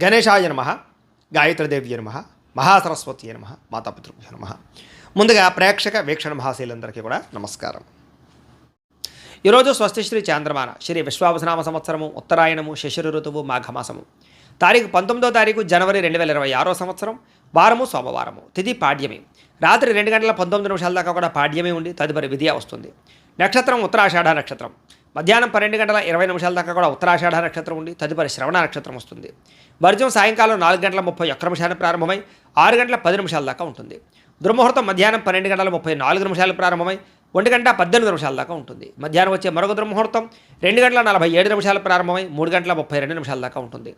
గణేశాయ నమః, గాయత్రీదేవ్య నమః, మహాసరస్వతి నమః, మాతాపితృభ్యో నమః. ముందుగా ప్రేక్షక వీక్షణ మహాశీలందరికీ కూడా నమస్కారం. ఈరోజు స్వస్తి శ్రీ చాంద్రమాన శ్రీ విశ్వావసనామ సంవత్సరము ఉత్తరాయణము శిశిర ఋతువు మాఘమాసము తారీఖు 19వ తారీఖు జనవరి 2026 సంవత్సరం వారము సోమవారము తిథి పాడ్యమి రాత్రి 2 గంటల 19 నిమిషాల దాకా కూడా పాడ్యమే ఉండి తదుపరి విధియ వస్తుంది. నక్షత్రం ఉత్తరాషాఢ నక్షత్రం మధ్యాహ్నం 12 గంటల 20 నిమిషాల దాకా కూడా ఉత్తరాషాఢ నక్షత్రం ఉండి తదుపరి శ్రవణ నక్షత్రం వస్తుంది. వర్జం సాయంకాలం 4 గంటల 31 నిమిషాలు ప్రారంభమై 6 గంటల 10 నిమిషాల దాకా ఉంటుంది. దుర్ముహూర్తం మధ్యాహ్నం 12 గంటల 34 నిమిషాలు ప్రారంభమై 1 గంట 18 నిమిషాల దాకా ఉంటుంది. మధ్యాహ్నం వచ్చే మరొక దుర్ముహూర్తం 2 గంటల 47 నిమిషాలు ప్రారంభమై 3 గంటల 32 నిమిషాల దాకా ఉంటుంది.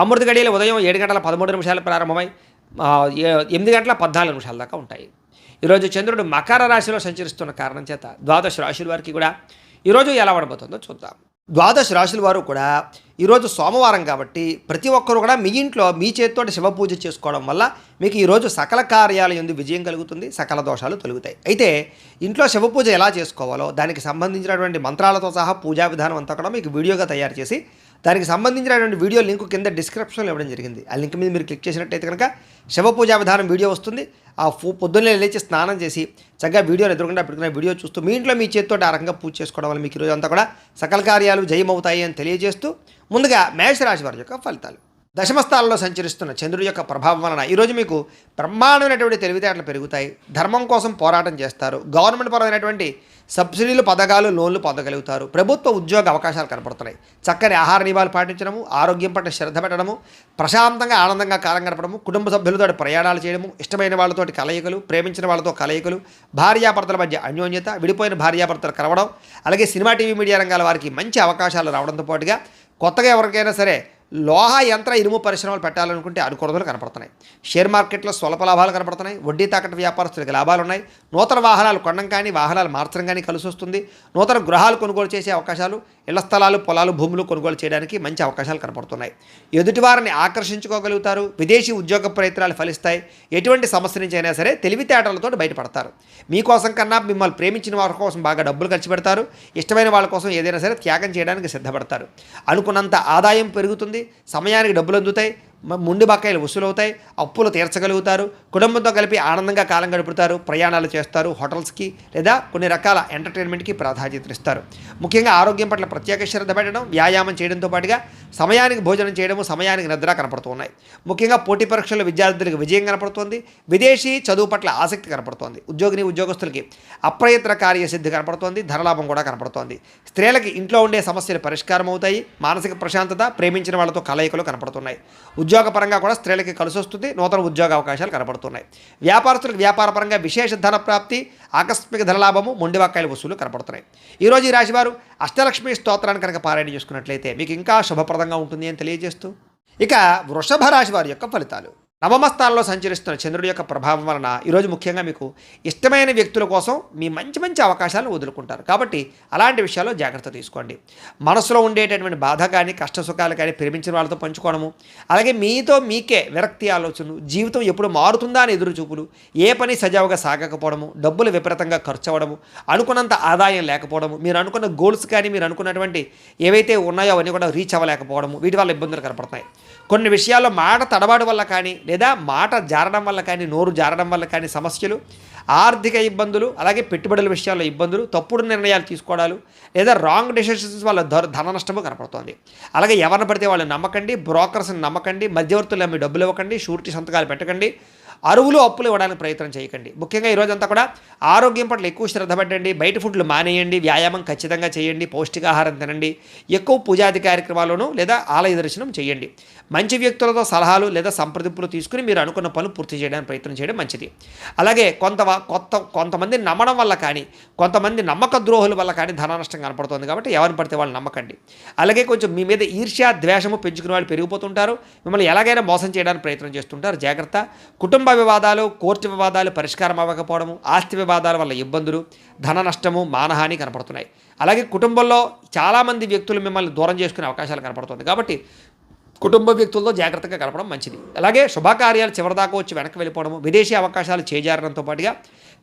అమృత గడియలు ఉదయం 7 గంటల 13 నిమిషాలు ప్రారంభమై 8 గంటల 14 నిమిషాల దాకా ఉంటాయి. ఈరోజు చంద్రుడు మకర రాశిలో సంచరిస్తున్న కారణం చేత ద్వాదశ రాశుల వారికి కూడా ఈరోజు ఎలా ఉండబోతుందో చూద్దాం. ద్వాదశ రాశుల వారు కూడా ఈరోజు సోమవారం కాబట్టి ప్రతి ఒక్కరు కూడా మీ ఇంట్లో మీ చేతితోటి శివ పూజ చేసుకోవడం వల్ల మీకు ఈరోజు సకల కార్యాల యందు విజయం కలుగుతుంది, సకల దోషాలు తొలగుతాయి. అయితే ఇంట్లో శివ పూజ ఎలా చేసుకోవాలో దానికి సంబంధించినటువంటి మంత్రాలతో సహా పూజా విధానం అంతా కూడా మీకు వీడియోగా తయారు చేసి దానికి సంబంధించినటువంటి వీడియో లింక్ కింద డిస్క్రిప్షన్లో ఇవ్వడం జరిగింది. ఆ లింక్ మీద మీరు క్లిక్ చేసినట్టయితే కనుక శివ పూజా విధానం వీడియో వస్తుంది. ఆ పొద్దున్నే లేచి స్నానం చేసి చక్కగా వీడియోని ఎదురుకుండా పెట్టుకునే వీడియో చూస్తూ మీ ఇంట్లో మీ చేతితో ఆ రకంగా పూజ చేసుకోవడం వల్ల మీకు ఈరోజు అంతా కూడా సకల కార్యాలు జయమవుతాయి అని తెలియజేస్తూ ముందుగా మేషరాశి వారి యొక్క ఫలితాలు. దశమస్థానంలో సంచరిస్తున్న చంద్రుడి యొక్క ప్రభావం వలన ఈరోజు మీకు బ్రహ్మాండమైనటువంటి తెలివితేటలు పెరుగుతాయి. ధర్మం కోసం పోరాటం చేస్తారు. గవర్నమెంట్ పరమైనటువంటి సబ్సిడీలు, పథకాలు, లోన్లు పొందగలుగుతారు. ప్రభుత్వ ఉద్యోగ అవకాశాలు కనపడుతున్నాయి. చక్కని ఆహార నియమాలు పాటించడము, ఆరోగ్యం పట్ల శ్రద్ధ పెట్టడము, ప్రశాంతంగా ఆనందంగా కాలం గడపడము, కుటుంబ సభ్యులతో ప్రయాణాలు చేయడము, ఇష్టమైన వాళ్ళతోటి కలయికలు, ప్రేమించిన వాళ్ళతో కలయికలు, భార్యాభర్తల మధ్య అన్యోన్యత, విడిపోయిన భార్యాభర్తలు కలవడం, అలాగే సినిమా, టీవీ, మీడియా రంగాల వారికి మంచి అవకాశాలు రావడంతో పాటుగా కొత్తగా ఎవరికైనా సరే లోహ యంత్ర ఇనుము పరిశ్రమలు పెట్టాలనుకుంటే అనుకూలతలు కనపడుతున్నాయి. షేర్ మార్కెట్లో స్వల్ప లాభాలు కనపడుతున్నాయి. వడ్డీ తాకట్టు వ్యాపారస్తులకు లాభాలు ఉన్నాయి. నూతన వాహనాలు కొనడం కానీ వాహనాలు మార్చడం కానీ కలిసి వస్తుంది. నూతన గృహాలు కొనుగోలు చేసే అవకాశాలు, ఇళ్ల స్థలాలు, పొలాలు, భూములు కొనుగోలు చేయడానికి మంచి అవకాశాలు కనపడుతున్నాయి. ఎదుటివారిని ఆకర్షించుకోగలుగుతారు. విదేశీ ఉద్యోగ ప్రయత్నాలు ఫలిస్తాయి. ఎటువంటి సమస్య నుంచి అయినా సరే తెలివితేటలతో బయటపడతారు. మీకోసం కన్నా మిమ్మల్ని ప్రేమించిన వారి కోసం బాగా డబ్బులు ఖర్చు పెడతారు. ఇష్టమైన వాళ్ళ కోసం ఏదైనా సరే త్యాగం చేయడానికి సిద్ధపడతారు. అనుకున్నంత ఆదాయం పెరుగుతుంది. సమయానికి డబ్బులు అందుతాయి. ముండి బకాయిలు వసూలవుతాయి. అప్పులు తీర్చగలుగుతారు. కుటుంబంతో కలిపి ఆనందంగా కాలం గడుపుతారు. ప్రయాణాలు చేస్తారు. హోటల్స్కి లేదా కొన్ని రకాల ఎంటర్టైన్మెంట్కి ప్రాధాన్యత ఇస్తారు. ముఖ్యంగా ఆరోగ్యం పట్ల ప్రత్యేక శ్రద్ధ పెట్టడం, వ్యాయామం చేయడంతో పాటుగా సమయానికి భోజనం చేయడము, సమయానికి నిద్ర కనపడుతూ ఉన్నాయి. ముఖ్యంగా పోటీ పరీక్షల్లో విద్యార్థులకు విజయం కనపడుతోంది. విదేశీ చదువు పట్ల ఆసక్తి కనపడుతోంది. ఉద్యోగస్తులకి అప్రయత్న కార్యసిద్ధి కనపడుతోంది. ధనలాభం కూడా కనపడుతోంది. స్త్రీలకి ఇంట్లో ఉండే సమస్యలు పరిష్కారం అవుతాయి. మానసిక ప్రశాంతత, ప్రేమించిన వాళ్ళతో కలయికలు కనపడుతున్నాయి. ఉద్యోగపరంగా కూడా స్త్రీలకి కలిసి వస్తుంది. నూతన ఉద్యోగ అవకాశాలు కనపడుతున్నాయి. వ్యాపారస్తులకు వ్యాపారపరంగా విశేష ధన ప్రాప్తి, ఆకస్మిక ధనలాభము, మొండివాకాయల వసూలు కనపడుతున్నాయి. ఈరోజు ఈ రాశివారు అష్టలక్ష్మి స్తోత్రాన్ని కనుక పారాయణ చేసుకున్నట్లయితే మీకు ఇంకా శుభప్రదంగా ఉంటుంది అని తెలియజేస్తూ ఇక వృషభ రాశి వారి యొక్క ఫలితాలు. నవమ స్థానంలో సంచరిస్తున్న చంద్రుడి యొక్క ప్రభావం వలన ఈరోజు ముఖ్యంగా మీకు ఇష్టమైన వ్యక్తుల కోసం మీ మంచి మంచి అవకాశాలను వదులుకుంటారు. కాబట్టి అలాంటి విషయాల్లో జాగ్రత్త తీసుకోండి. మనసులో ఉండేటటువంటి బాధ కానీ, కష్ట సుఖాలు కానీ ప్రేమించిన వాళ్ళతో పంచుకోవడము, అలాగే మీతో మీకే విరక్తి ఆలోచనలు, జీవితం ఎప్పుడు మారుతుందా అని ఎదురుచూపులు, ఏ పని సజావుగా సాగకపోవడము, డబ్బులు విపరీతంగా ఖర్చు అవ్వడము, అనుకున్నంత ఆదాయం లేకపోవడము, మీరు అనుకున్న గోల్స్ కానీ మీరు అనుకున్నటువంటి ఏవైతే ఉన్నాయో అవన్నీ కూడా రీచ్ అవ్వలేకపోవడము, వీటి వల్ల ఇబ్బందులు కనపడుతున్నాయి. కొన్ని విషయాల్లో మాట తడబాటు వల్ల కానీ లేదా మాట జారడం వల్ల కానీ, నోరు జారడం వల్ల కానీ సమస్యలు, ఆర్థిక ఇబ్బందులు, అలాగే పెట్టుబడుల విషయాల్లో ఇబ్బందులు, తప్పుడు నిర్ణయాలు తీసుకోవడాలు లేదా రాంగ్ డెసిషన్స్ వల్ల ధన నష్టము కనపడుతోంది. అలాగే ఎవరిని పడితే వాళ్ళని నమ్మకండి, బ్రోకర్స్ని నమ్మకండి, మధ్యవర్తులు నమ్మి డబ్బులు ఇవ్వకండి, షూరిటీ సంతకాలు పెట్టకండి, అరువులు అప్పులు ఇవ్వడానికి ప్రయత్నం చేయకండి. ముఖ్యంగా ఈరోజంతా కూడా ఆరోగ్యం పట్ల ఎక్కువ శ్రద్ధ పెట్టండి. బయట ఫుడ్లు మానేయండి. వ్యాయామం ఖచ్చితంగా చేయండి. పౌష్టికాహారం తినండి. ఎక్కువ పూజాది కార్యక్రమాలను లేదా ఆలయ దర్శనం చేయండి. మంచి వ్యక్తులతో సలహాలు లేదా సంప్రదింపులు తీసుకుని మీరు అనుకున్న పనులు పూర్తి చేయడానికి ప్రయత్నం చేయడం మంచిది. అలాగే కొంతమంది నమ్మడం వల్ల కానీ, కొంతమంది నమ్మక ద్రోహుల వల్ల కానీ ధన నష్టం కనపడుతుంది. కాబట్టి ఎవరిని పడితే వాళ్ళు నమ్మకండి. అలాగే కొంచెం మీ మీద ఈర్ష్య, ద్వేషము పెంచుకునే వాళ్ళు పెరిగిపోతుంటారు. మిమ్మల్ని ఎలాగైనా మోసం చేయడానికి ప్రయత్నం చేస్తుంటారు. జాగ్రత్త. కుటుంబ వివాదాలు, కోర్టు వివాదాలు పరిష్కారం అవ్వకపోవడము, ఆస్తి వివాదాల వల్ల ఇబ్బందులు, ధన నష్టము, మానహాని కనపడుతున్నాయి. అలాగే కుటుంబంలో చాలామంది వ్యక్తులు మిమ్మల్ని దూరం చేసుకునే అవకాశాలు కనపడుతుంది. కాబట్టి కుటుంబ వ్యక్తులతో జాగ్రత్తగా గడపడం మంచిది. అలాగే శుభకార్యాలు చివరిదాకా వచ్చి వెనక్కి వెళ్ళిపోవడము, విదేశీ అవకాశాలు చేజారడంతో పాటుగా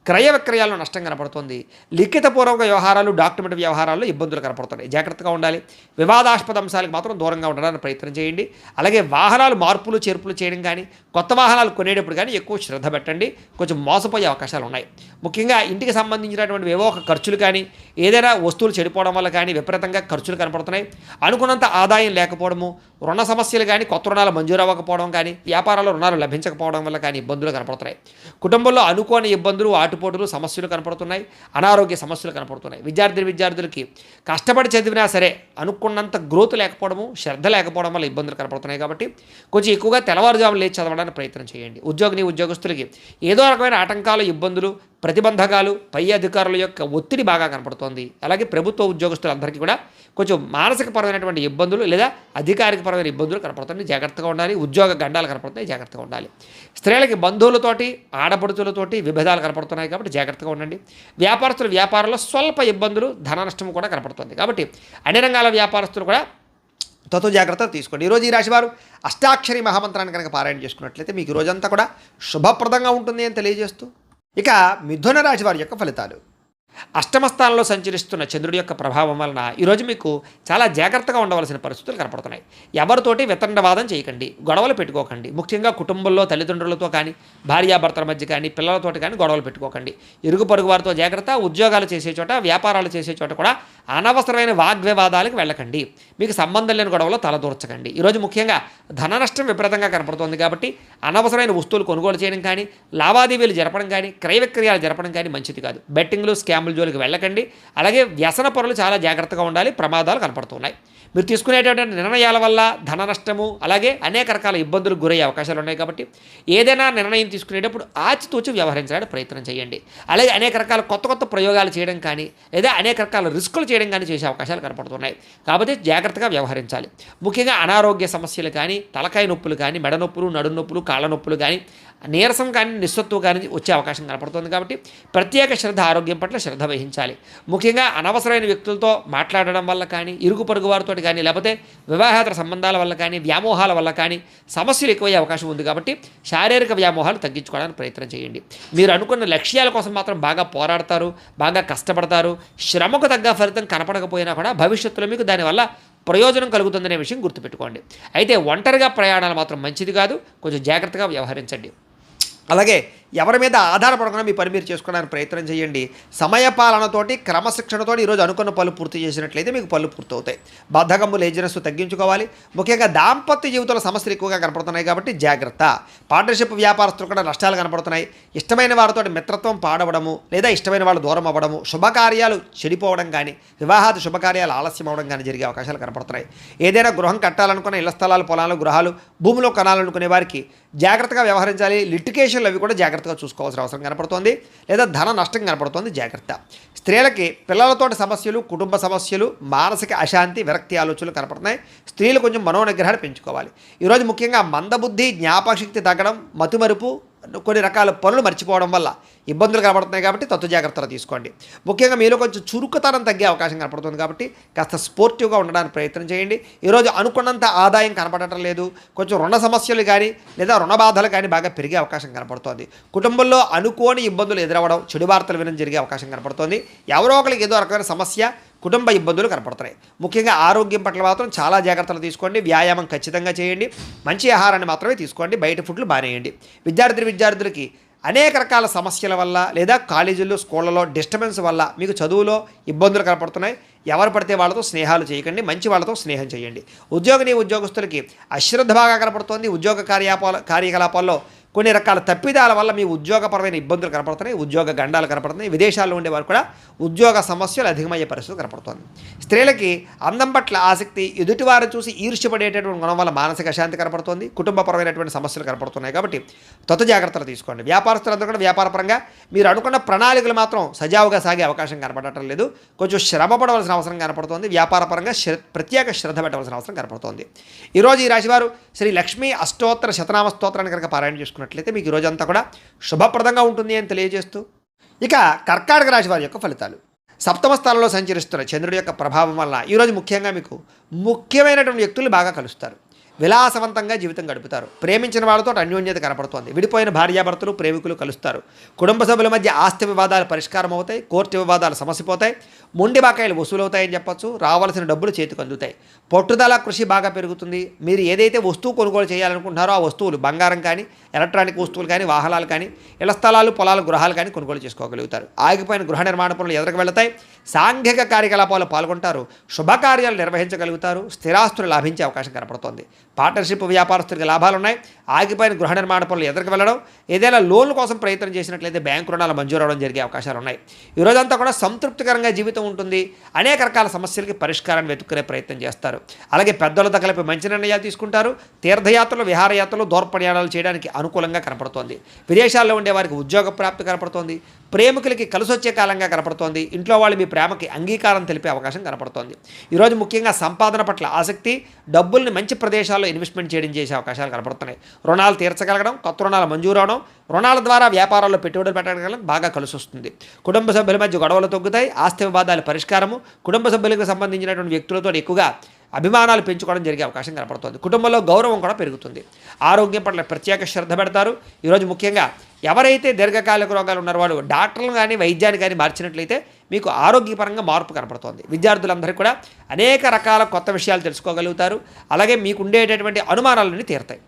క్రయ విక్రయాల్లో నష్టం కనపడుతుంది. లిఖితపూర్వక వ్యవహారాలు, డాక్యుమెంట్ వ్యవహారాల్లో ఇబ్బందులు కనపడుతున్నాయి. జాగ్రత్తగా ఉండాలి. వివాదాస్పద అంశాలకు మాత్రం దూరంగా ఉండడానికి ప్రయత్నం చేయండి. అలాగే వాహనాలు మార్పులు చేర్పులు చేయడం కానీ, కొత్త వాహనాలు కొనేటప్పుడు కానీ ఎక్కువ శ్రద్ధ పెట్టండి. కొంచెం మోసపోయే అవకాశాలు ఉన్నాయి. ముఖ్యంగా ఇంటికి సంబంధించినటువంటి ఏవో ఒక ఖర్చులు కానీ, ఏదైనా వస్తువులు చెడిపోవడం వల్ల కానీ విపరీతంగా ఖర్చులు కనపడుతున్నాయి. అనుకున్నంత ఆదాయం లేకపోవడము, రుణ సమస్యలు కానీ, కొత్త రుణాలు మంజూరు అవ్వకపోవడం కానీ, వ్యాపారాల్లో రుణాలు లభించకపోవడం వల్ల కానీ ఇబ్బందులు కనపడుతున్నాయి. కుటుంబంలో అనుకోని ఇబ్బందులు, ఆటుపోటులు, సమస్యలు కనపడుతున్నాయి. అనారోగ్య సమస్యలు కనపడుతున్నాయి. విద్యార్థులకి కష్టపడి చదివినా సరే అనుకున్నంత గ్రోత్ లేకపోవడము, శ్రద్ధ లేకపోవడం వల్ల ఇబ్బందులు కనపడుతున్నాయి. కాబట్టి కొంచెం ఎక్కువగా తెల్లవారుజామున లేచి చదవడానికి ప్రయత్నం చేయండి. ఉద్యోగస్తులకి ఏదో రకమైన ఆటంకాలు, ఇబ్బందులు, ప్రతిబంధకాలు, పై అధికారుల యొక్క ఒత్తిడి బాగా కనపడుతోంది. అలాగే ప్రభుత్వ ఉద్యోగస్తులందరికీ కూడా కొంచెం మానసికపరమైనటువంటి ఇబ్బందులు లేదా అధికారికపరమైన ఇబ్బందులు కనపడుతున్నాయి. జాగ్రత్తగా ఉండాలి. ఉద్యోగ గండాలు కనపడుతున్నాయి. జాగ్రత్తగా ఉండాలి. స్త్రీలకి బంధువులతోటి, ఆడపడుచులతోటి విభేదాలు కనపడుతున్నాయి. కాబట్టి జాగ్రత్తగా ఉండండి. వ్యాపారంలో స్వల్ప ఇబ్బందులు, ధన నష్టం కూడా కనపడుతుంది. కాబట్టి అన్ని రంగాల వ్యాపారస్తులు కూడా జాగ్రత్తలు తీసుకోండి. ఈరోజు ఈ రాశివారు అష్టాక్షరి మహామంత్రాన్ని కనుక పారాయణ చేసుకున్నట్లయితే మీకు రోజంతా కూడా శుభప్రదంగా ఉంటుంది అని తెలియజేస్తూ, ఇక మిథున రాశి వారి యొక్క ఫలితాలు. అష్టమ స్థానంలో సంచరిస్తున్న చంద్రుడి యొక్క ప్రభావం వలన ఈరోజు మీకు చాలా జాగ్రత్తగా ఉండవలసిన పరిస్థితులు కనపడుతున్నాయి. ఎవరితోటి వితండవాదం చేయకండి, గొడవలు పెట్టుకోకండి. ముఖ్యంగా కుటుంబంలో తల్లిదండ్రులతో కానీ, భార్యాభర్తల మధ్య కానీ, పిల్లలతోటి కానీ గొడవలు పెట్టుకోకండి. ఇరుగు పొరుగు వారితో జాగ్రత్త. ఉద్యోగాలు చేసే చోట, వ్యాపారాలు చేసే చోట కూడా అనవసరమైన వాగ్వివాదాలకు వెళ్ళకండి. మీకు సంబంధం లేని గొడవలో తలదూర్చకండి. ఈరోజు ముఖ్యంగా ధన నష్టం విపరీతంగా కనపడుతుంది. కాబట్టి అనవసరమైన వస్తువులు కొనుగోలు చేయడం కానీ, లావాదేవీలు జరపడం కానీ, క్రయ విక్రయాలు జరపడం కానీ మంచిది కాదు. బెట్టింగ్లు, స్కామ్లు జోలికి వెళ్ళకండి. అలాగే వ్యసన పరులు చాలా జాగ్రత్తగా ఉండాలి. ప్రమాదాలు కనపడుతున్నాయి. మీరు తీసుకునేటువంటి నిర్ణయాల వల్ల ధన నష్టము, అలాగే అనేక రకాల ఇబ్బందులకు గురయ్యే అవకాశాలు ఉన్నాయి. కాబట్టి ఏదైనా నిర్ణయం తీసుకునేటప్పుడు ఆచితూచి వ్యవహరించడానికి ప్రయత్నం చేయండి. అలాగే అనేక రకాల కొత్త ప్రయోగాలు చేయడం కానీ, లేదా అనేక రకాల రిస్కులు చేయడం కానీ చేసే అవకాశాలు కనపడుతున్నాయి. కాబట్టి జాగ్రత్తగా వ్యవహరించాలి. ముఖ్యంగా అనారోగ్య సమస్యలు కానీ, తలకాయ నొప్పులు కానీ, మెడ నొప్పులు, నడుము నొప్పులు, కాళ్ళ నొప్పులు కానీ, నీరసం కానీ, నిస్సత్తువు కానీ వచ్చే అవకాశం కనపడుతుంది. కాబట్టి ప్రత్యేక శ్రద్ధ, ఆరోగ్యం పట్ల శ్రద్ధ వహించాలి. ముఖ్యంగా అనవసరమైన వ్యక్తులతో మాట్లాడడం వల్ల కానీ, ఇరుగు పొరుగు వారితో కానీ, లేకపోతే వివాహేతర సంబంధాల వల్ల కానీ, వ్యామోహాల వల్ల కానీ సమస్యలు ఎక్కువయ్యే అవకాశం ఉంది. కాబట్టి శారీరక వ్యామోహాలు తగ్గించుకోవడానికి ప్రయత్నం చేయండి. మీరు అనుకున్న లక్ష్యాల కోసం మాత్రం బాగా పోరాడతారు, బాగా కష్టపడతారు. శ్రమకు తగ్గ ఫలితం కనపడకపోయినా కూడా భవిష్యత్తులో మీకు దానివల్ల ప్రయోజనం కలుగుతుందనే విషయం గుర్తుపెట్టుకోండి. అయితే ఒంటరిగా ప్రయాణాలు మాత్రం మంచిది కాదు. కొంచెం జాగ్రత్తగా వ్యవహరించండి. అలాగే ఎవరి మీద ఆధారపడకుండా మీ పని మీరు చేసుకోవడానికి ప్రయత్నం చేయండి. సమయపాలనతోటి, క్రమశిక్షణతోటి ఈరోజు అనుకున్న పనులు పూర్తి చేసినట్లయితే మీకు పనులు పూర్తవుతాయి. బద్ధకము, లేజినెస్ తగ్గించుకోవాలి. ముఖ్యంగా దాంపత్య జీవితంలో సమస్యలు ఎక్కువగా కనపడుతున్నాయి. కాబట్టి జాగ్రత్త. పార్ట్నర్షిప్ వ్యాపారస్తులు కూడా నష్టాలు కనపడుతున్నాయి. ఇష్టమైన వారితో మిత్రత్వం పాడవడము, లేదా ఇష్టమైన వాళ్ళు దూరం అవ్వడము, శుభకార్యాలు చెడిపోవడం కానీ, వివాహాది శుభకార్యాలు ఆలస్యం అవ్వడం కానీ జరిగే అవకాశాలు కనపడుతున్నాయి. ఏదైనా గృహం కట్టాలనుకున్న, ఇళ్ల స్థలాలు, పొలాలు, గృహాలు, భూమిలో కొనాలనుకునే వారికి జాగ్రత్తగా వ్యవహరించాలి. లిటికేషన్లు అవి కూడా జాగ్రత్తగా చూసుకోవాల్సిన అవసరం కనపడుతోంది. లేదా ధన నష్టం కనపడుతోంది. జాగ్రత్త. స్త్రీలకి పిల్లలతోటి సమస్యలు, కుటుంబ సమస్యలు, మానసిక అశాంతి, విరక్తి ఆలోచనలు కనపడుతున్నాయి. స్త్రీలు కొంచెం మనోనిగ్రహాన్ని పెంచుకోవాలి. ఈరోజు ముఖ్యంగా మందబుద్ధి, జ్ఞాపకశక్తి తగ్గడం, మతిమరుపు, కొన్ని రకాల పనులు మర్చిపోవడం వల్ల ఇబ్బందులు కనబడుతున్నాయి. కాబట్టి జాగ్రత్తలు తీసుకోండి. ముఖ్యంగా మీలో కొంచెం చురుకుతనం తగ్గే అవకాశం కనపడుతుంది. కాబట్టి కాస్త స్పోర్టివ్గా ఉండడానికి ప్రయత్నం చేయండి. ఈరోజు అనుకున్నంత ఆదాయం కనపడటం లేదు. కొంచెం రుణ సమస్యలు కానీ, లేదా రుణ బాధలు కానీ బాగా పెరిగే అవకాశం కనపడుతోంది. కుటుంబంలో అనుకోని ఇబ్బందులు ఎదురవ్వడం, చెడు వార్తలు వినడం జరిగే అవకాశం కనపడుతోంది. ఎవరో ఒకరికి ఏదో రకమైన సమస్య, కుటుంబ ఇబ్బందులు కనపడుతున్నాయి. ముఖ్యంగా ఆరోగ్యం పట్ల మాత్రం చాలా జాగ్రత్తలు తీసుకోండి. వ్యాయామం ఖచ్చితంగా చేయండి. మంచి ఆహారాన్ని మాత్రమే తీసుకోండి. బయట ఫుడ్లు బానేయండి. విద్యార్థులకి అనేక రకాల సమస్యల వల్ల, లేదా కాలేజీల్లో, స్కూళ్ళలో డిస్టర్బెన్స్ వల్ల మీకు చదువులో ఇబ్బందులు కనపడుతున్నాయి. ఎవరు పడితే వాళ్ళతో స్నేహాలు చేయకండి. మంచి వాళ్ళతో స్నేహం చేయండి. ఉద్యోగస్తులకి అశ్రద్ధ బాగా కనపడుతోంది. ఉద్యోగ కార్యకలాపాల్లో కొన్ని రకాల తప్పిదాల వల్ల మీ ఉద్యోగపరమైన ఇబ్బందులు కనపడుతున్నాయి. ఉద్యోగ గండాలు కనపడుతున్నాయి. విదేశాల్లో ఉండేవారు కూడా ఉద్యోగ సమస్యలు అధికమయ్యే పరిస్థితి కనపడుతుంది. స్త్రీలకి అందం పట్ల ఆసక్తి, ఎదుటివారు చూసి ఈర్ష్యపడేటటువంటి గుణం వల్ల మానసిక అశాంతి కనపడుతుంది. కుటుంబపరమైనటువంటి సమస్యలు కనపడుతున్నాయి. కాబట్టి జాగ్రత్తలు తీసుకోండి. వ్యాపారస్తులందరూ కూడా వ్యాపారపరంగా మీరు అనుకున్న ప్రణాళికలు మాత్రం సజావుగా సాగే అవకాశం కనపడటం లేదు. కొంచెం శ్రమ పడవలసిన అవసరం కనపడుతుంది. వ్యాపారపరంగా ప్రత్యేక శ్రద్ధ పెట్టవలసిన అవసరం కనపడుతుంది. ఈరోజు ఈ రాశివారు శ్రీ లక్ష్మీ అష్టోత్తర శతనామ స్తోత్రాన్ని కనుక పారాయణ చేసుకున్నట్లయితే మీకు ఈరోజంతా కూడా శుభప్రదంగా ఉంటుంది అని తెలియజేస్తూ, ఇక కర్కాటక రాశి వారి యొక్క ఫలితాలు. సప్తమ స్థానంలో సంచరిస్తున్న చంద్రుడి యొక్క ప్రభావం వల్ల ఈరోజు ముఖ్యంగా మీకు ముఖ్యమైనటువంటి వ్యక్తులు బాగా కలుస్తారు. విలాసవంతంగా జీవితం గడుపుతారు. ప్రేమించిన వాళ్ళతో అన్యోన్యత కనపడుతోంది. విడిపోయిన భార్యాభర్తలు ప్రేమికులు కలుస్తారు. కుటుంబ సభ్యుల మధ్య ఆస్తి వివాదాలు పరిష్కారం అవుతాయి. కోర్టు వివాదాలు సమసిపోతాయి. మొండి బాకాయలు వసూలవుతాయని చెప్పొచ్చు. రావాల్సిన డబ్బులు చేతికి అందుతాయి. పట్టుదల కృషి బాగా పెరుగుతుంది. మీరు ఏదైతే వస్తువు కొనుగోలు చేయాలనుకుంటున్నారో ఆ వస్తువులు బంగారం కానీ, ఎలక్ట్రానిక్ వస్తువులు కానీ, వాహనాలు కానీ, ఇళ్ల స్థలాలు, పొలాలు, గృహాలు కానీ కొనుగోలు చేసుకోగలుగుతారు. ఆగిపోయిన గృహ నిర్మాణ పనులు ఎదురుకు వెళతాయి. సాంఘిక కార్యకలాపాలు పాల్గొంటారు. శుభకార్యాలు నిర్వహించగలుగుతారు. స్థిరాస్తులు లాభించే అవకాశం కనపడుతోంది. పార్ట్నర్షిప్ వ్యాపారస్తులకు లాభాలు ఉన్నాయి. ఆగిపోయిన గృహ నిర్మాణ పనులు ఎదురుకు వెళ్ళడం, ఏదైనా లోన్ల కోసం ప్రయత్నం చేసినట్లయితే బ్యాంకు రుణాలు మంజూరు అవడం జరిగే అవకాశాలు ఉన్నాయి. ఈ రోజంతా కూడా సంతృప్తికరంగా జీవితం ఉంటుంది. అనేక రకాల సమస్యలకి పరిష్కారాన్ని వెతుక్కునే ప్రయత్నం చేస్తారు. అలాగే పెద్దలతో కలిపి మంచి నిర్ణయాలు తీసుకుంటారు. తీర్థయాత్రలు, విహారయాత్రలు, దూర ప్రయాణాలు చేయడానికి అనుకూలంగా కనపడుతోంది. విదేశాల్లో ఉండే వారికి ఉద్యోగ ప్రాప్తి కనపడుతోంది. ప్రేమికులకి కలిసొచ్చే కాలంగా కనపడుతోంది. ఇంట్లో వాళ్ళు మీ ప్రేమకి అంగీకారం తెలిపే అవకాశం కనపడుతోంది. ఈరోజు ముఖ్యంగా సంపాదన పట్ల ఆసక్తి, డబ్బుల్ని మంచి ప్రదేశాల్లో ఇన్వెస్ట్మెంట్ చేయడం చేసే అవకాశాలు కనపడుతున్నాయి. రుణాలు తీర్చగలగడం, కొత్త రుణాలు మంజూరు అవడం, రుణాల ద్వారా వ్యాపారాల్లో పెట్టుబడులు పెట్టడం బాగా కలిసి వస్తుంది. కుటుంబ సభ్యుల మధ్య గొడవలు తగ్గుతాయి. ఆస్తి వివాదాల పరిష్కారము, కుటుంబ సభ్యులకు సంబంధించినటువంటి వ్యక్తులతో ఎక్కువగా అభిమానాలు పెంచుకోవడం జరిగే అవకాశం కనపడుతుంది. కుటుంబంలో గౌరవం కూడా పెరుగుతుంది. ఆరోగ్యం పట్ల ప్రత్యేక శ్రద్ధ పెడతారు. ఈరోజు ముఖ్యంగా ఎవరైతే దీర్ఘకాలిక రోగాలు ఉన్నారో వాళ్ళు డాక్టర్లు కానీ వైద్యాన్ని కానీ మార్చినట్లయితే మీకు ఆరోగ్యపరంగా మార్పు కనపడుతోంది. విద్యార్థులందరికీ కూడా అనేక రకాల కొత్త విషయాలు తెలుసుకోగలుగుతారు. అలాగే మీకు ఉండేటటువంటి అనుమానాలన్నీ తీరుతాయి.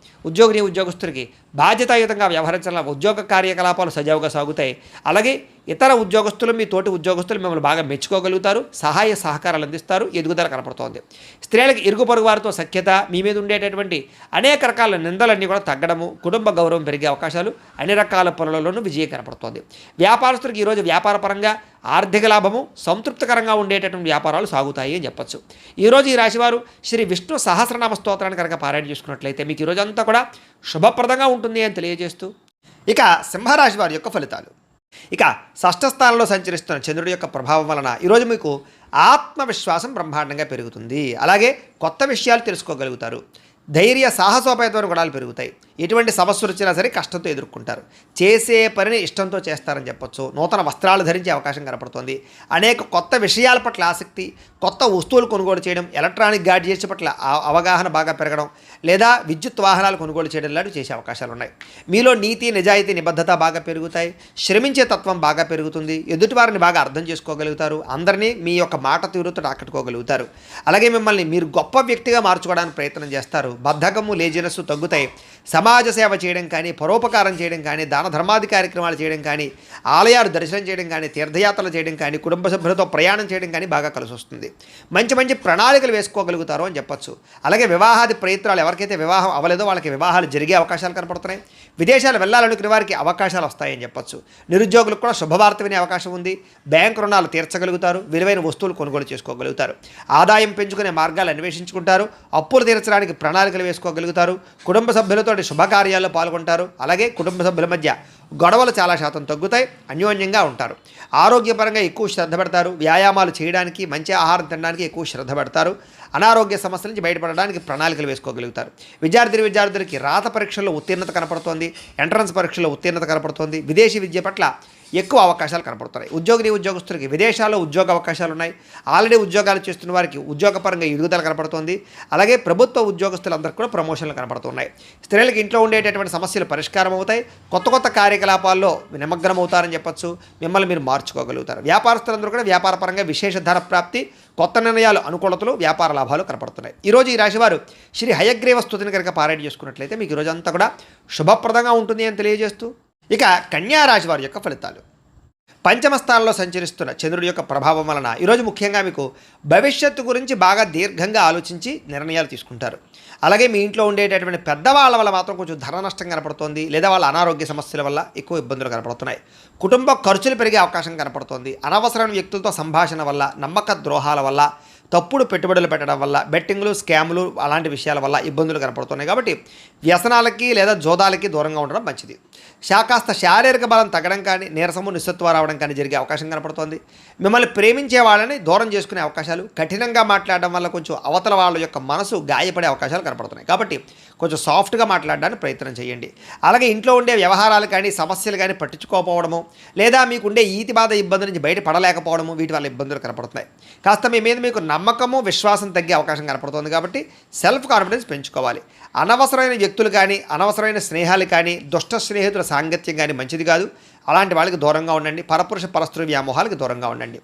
ఉద్యోగస్తులకి బాధ్యతాయుతంగా వ్యవహరించాల ఉద్యోగ కార్యకలాపాలు సజావుగా సాగుతాయి. అలాగే ఇతర ఉద్యోగస్తులు, మీ తోటి ఉద్యోగస్తులు మిమ్మల్ని బాగా మెచ్చుకోగలుగుతారు. సహాయ సహకారాలు అందిస్తారు. ఎదుగుదల కనపడుతోంది. స్త్రీలకు ఇరుగు పొరుగు వారితో సఖ్యత, మీ మీద ఉండేటటువంటి అనేక రకాల నిందలన్నీ కూడా తగ్గడము, కుటుంబ గౌరవం పెరిగే అవకాశాలు, అన్ని రకాల పనులలోనూ విజయం కనపడుతోంది. వ్యాపారస్తులకు ఈరోజు వ్యాపారపరంగా ఆర్థిక లాభము, సంతృప్తికరంగా ఉండేటటువంటి వ్యాపారాలు సాగుతాయి అని చెప్పచ్చు. ఈరోజు ఈ రాశివారు శ్రీ విష్ణు సహస్రనామ స్తోత్రాన్ని కనుక పారాయణ చేసుకున్నట్లయితే మీకు ఈరోజు అంతా కూడా శుభప్రదంగా ఉంటుంది అని తెలియజేస్తూ, ఇక సింహరాశి వారి యొక్క ఫలితాలు. ఇక షష్ఠ స్థానంలో సంచరిస్తున్న చంద్రుడి యొక్క ప్రభావం వలన ఈరోజు మీకు ఆత్మవిశ్వాసం బ్రహ్మాండంగా పెరుగుతుంది. అలాగే కొత్త విషయాలు తెలుసుకోగలుగుతారు. ధైర్య సాహసోపేతమైన గుణాలు పెరుగుతాయి. ఎటువంటి సమస్యలు వచ్చినా సరే కష్టంతో ఎదుర్కొంటారు. చేసే పనిని ఇష్టంతో చేస్తారని చెప్పొచ్చు. నూతన వస్త్రాలు ధరించే అవకాశం కనపడుతుంది. అనేక కొత్త విషయాల పట్ల ఆసక్తి, కొత్త వస్తువులు కొనుగోలు చేయడం, ఎలక్ట్రానిక్ గాడ్జెట్స్ పట్ల అవగాహన బాగా పెరగడం, లేదా విద్యుత్ వాహనాలు కొనుగోలు చేయడం లాంటివి చేసే అవకాశాలు ఉన్నాయి. మీలో నీతి, నిజాయితీ, నిబద్ధత బాగా పెరుగుతాయి. శ్రమించే తత్వం బాగా పెరుగుతుంది. ఎదుటివారిని బాగా అర్థం చేసుకోగలుగుతారు. అందరినీ మీ యొక్క మాట తీరుతో ఆకట్టుకోగలుగుతారు. అలాగే మిమ్మల్ని మీరు గొప్ప వ్యక్తిగా మార్చుకోవడానికి ప్రయత్నం చేస్తారు. బద్ధకము, లేజినెస్ తగ్గుతాయి. సమాజ సేవ చేయడం కానీ, పరోపకారం చేయడం కానీ, దాన ధర్మాది కార్యక్రమాలు చేయడం కానీ, ఆలయాలు దర్శనం చేయడం కానీ, తీర్థయాత్రలు చేయడం కానీ, కుటుంబ సభ్యులతో ప్రయాణం చేయడం కానీ బాగా కలిసి వస్తుంది. మంచి మంచి ప్రణాళికలు వేసుకోగలుగుతారు అని చెప్పచ్చు. అలాగే వివాహాది ప్రయత్నాలు, ఎవరికైతే వివాహం అవ్వలేదో వాళ్ళకి వివాహాలు జరిగే అవకాశాలు కనపడుతున్నాయి. విదేశాలు వెళ్ళాలనుకునే వారికి అవకాశాలు వస్తాయని చెప్పచ్చు. నిరుద్యోగులకు కూడా శుభవార్త వినే అవకాశం ఉంది. బ్యాంకు రుణాలు తీర్చగలుగుతారు. విలువైన వస్తువులు కొనుగోలు చేసుకోగలుగుతారు. ఆదాయం పెంచుకునే మార్గాలు అన్వేషించుకుంటారు. అప్పులు తీర్చడానికి ప్రణాళికలు వేసుకోగలుగుతారు. కుటుంబ సభ్యులతో శుభకార్యాల్లో పాల్గొంటారు. అలాగే కుటుంబ సభ్యుల మధ్య గొడవలు చాలా శాతం తగ్గుతాయి. అన్యోన్యంగా ఉంటారు. ఆరోగ్యపరంగా ఎక్కువ శ్రద్ధ పెడతారు. వ్యాయామాలు చేయడానికి, మంచి ఆహారం తినడానికి ఎక్కువ శ్రద్ధ పెడతారు. అనారోగ్య సమస్యల నుంచి బయటపడడానికి ప్రణాళికలు వేసుకోగలుగుతారు. విద్యార్థులకి రాత పరీక్షల్లో ఉత్తీర్ణత కనపడుతోంది. ఎంట్రన్స్ పరీక్షల్లో ఉత్తీర్ణత కనపడుతోంది. విదేశీ విద్య పట్ల ఎక్కువ అవకాశాలు కనపడుతున్నాయి. ఉద్యోగస్తులకి విదేశాల్లో ఉద్యోగ అవకాశాలు ఉన్నాయి. ఆల్రెడీ ఉద్యోగాలు చేస్తున్న వారికి ఉద్యోగపరంగా ఎదుగుదల కనపడుతోంది. అలాగే ప్రభుత్వ ఉద్యోగస్తులందరికీ కూడా ప్రమోషన్లు కనపడుతున్నాయి. స్త్రీలకు ఇంట్లో ఉండేటటువంటి సమస్యలు పరిష్కారం అవుతాయి. కొత్త కార్యకలాపాల్లో నిమగ్నం అవుతారని చెప్పచ్చు. మిమ్మల్ని మీరు మార్చుకోగలుగుతారు. వ్యాపారస్తులందరూ కూడా వ్యాపారపరంగా విశేష ధన ప్రాప్తి, కొత్త నిర్ణయాలు, అనుకూలతలు, వ్యాపార లాభాలు కనపడుతున్నాయి. ఈరోజు ఈ రాశివారు శ్రీ హయగ్రీవ స్తుతిని కనుక పారాయణ చేసుకున్నట్లయితే మీకు ఈరోజు అంతా కూడా శుభప్రదంగా ఉంటుంది అని తెలియజేస్తూ, ఇక కన్యా రాశి వారి యొక్క ఫలితాలు. పంచమ స్థానంలో సంచరిస్తున్న చంద్రుడి యొక్క ప్రభావం వలన ఈరోజు ముఖ్యంగా మీకు భవిష్యత్తు గురించి బాగా దీర్ఘంగా ఆలోచించి నిర్ణయాలు తీసుకుంటారు. అలాగే మీ ఇంట్లో ఉండేటటువంటి పెద్దవాళ్ళ వల్ల మాత్రం కొంచెం ధన నష్టం కనపడుతోంది, లేదా వాళ్ళ అనారోగ్య సమస్యల వల్ల ఎక్కువ ఇబ్బందులు కనపడుతున్నాయి. కుటుంబ ఖర్చులు పెరిగే అవకాశం కనపడుతోంది. అనవసరమైన వ్యక్తులతో సంభాషణ వల్ల, నమ్మక ద్రోహాల వల్ల, తప్పుడు పెట్టుబడులు పెట్టడం వల్ల, బెట్టింగ్లు, స్కాములు అలాంటి విషయాల వల్ల ఇబ్బందులు కనపడుతున్నాయి. కాబట్టి వ్యసనాలకి లేదా జోదాలకి దూరంగా ఉండడం మంచిది. కాస్త శారీరక బలం తగ్గడం కానీ, నీరసము, నిస్సత్వ రావడం కానీ జరిగే అవకాశం కనపడుతోంది. మిమ్మల్ని ప్రేమించే వాళ్ళని దూరం చేసుకునే అవకాశాలు, కఠినంగా మాట్లాడడం వల్ల కొంచెం అవతల వాళ్ళ యొక్క మనసు గాయపడే అవకాశాలు కనపడుతున్నాయి. కాబట్టి కొంచెం సాఫ్ట్గా మాట్లాడడానికి ప్రయత్నం చేయండి. అలాగే ఇంట్లో ఉండే వ్యవహారాలు కానీ, సమస్యలు కానీ పట్టించుకోకపోవడము, లేదా మీకుండే ఈతి బాధ ఇబ్బంది నుంచి బయటపడలేకపోవడము, వీటి వల్ల ఇబ్బందులు కనపడుతున్నాయి. కాస్త మీ మీద మీకు నమ్మకము విశ్వాసం తగ్గే అవకాశం కనపడుతుంది కాబట్టి సెల్ఫ్ కాన్ఫిడెన్స్ పెంచుకోవాలి. అనవసరమైన వ్యక్తులు కానీ అనవసరమైన స్నేహాలు కానీ దుష్ట స్నేహితుల సాంగత్యం కానీ మంచిది కాదు. అలాంటి వాళ్ళకి దూరంగా ఉండండి. పరపురుష పరస్త్రీ వ్యామోహాలకు దూరంగా ఉండండి.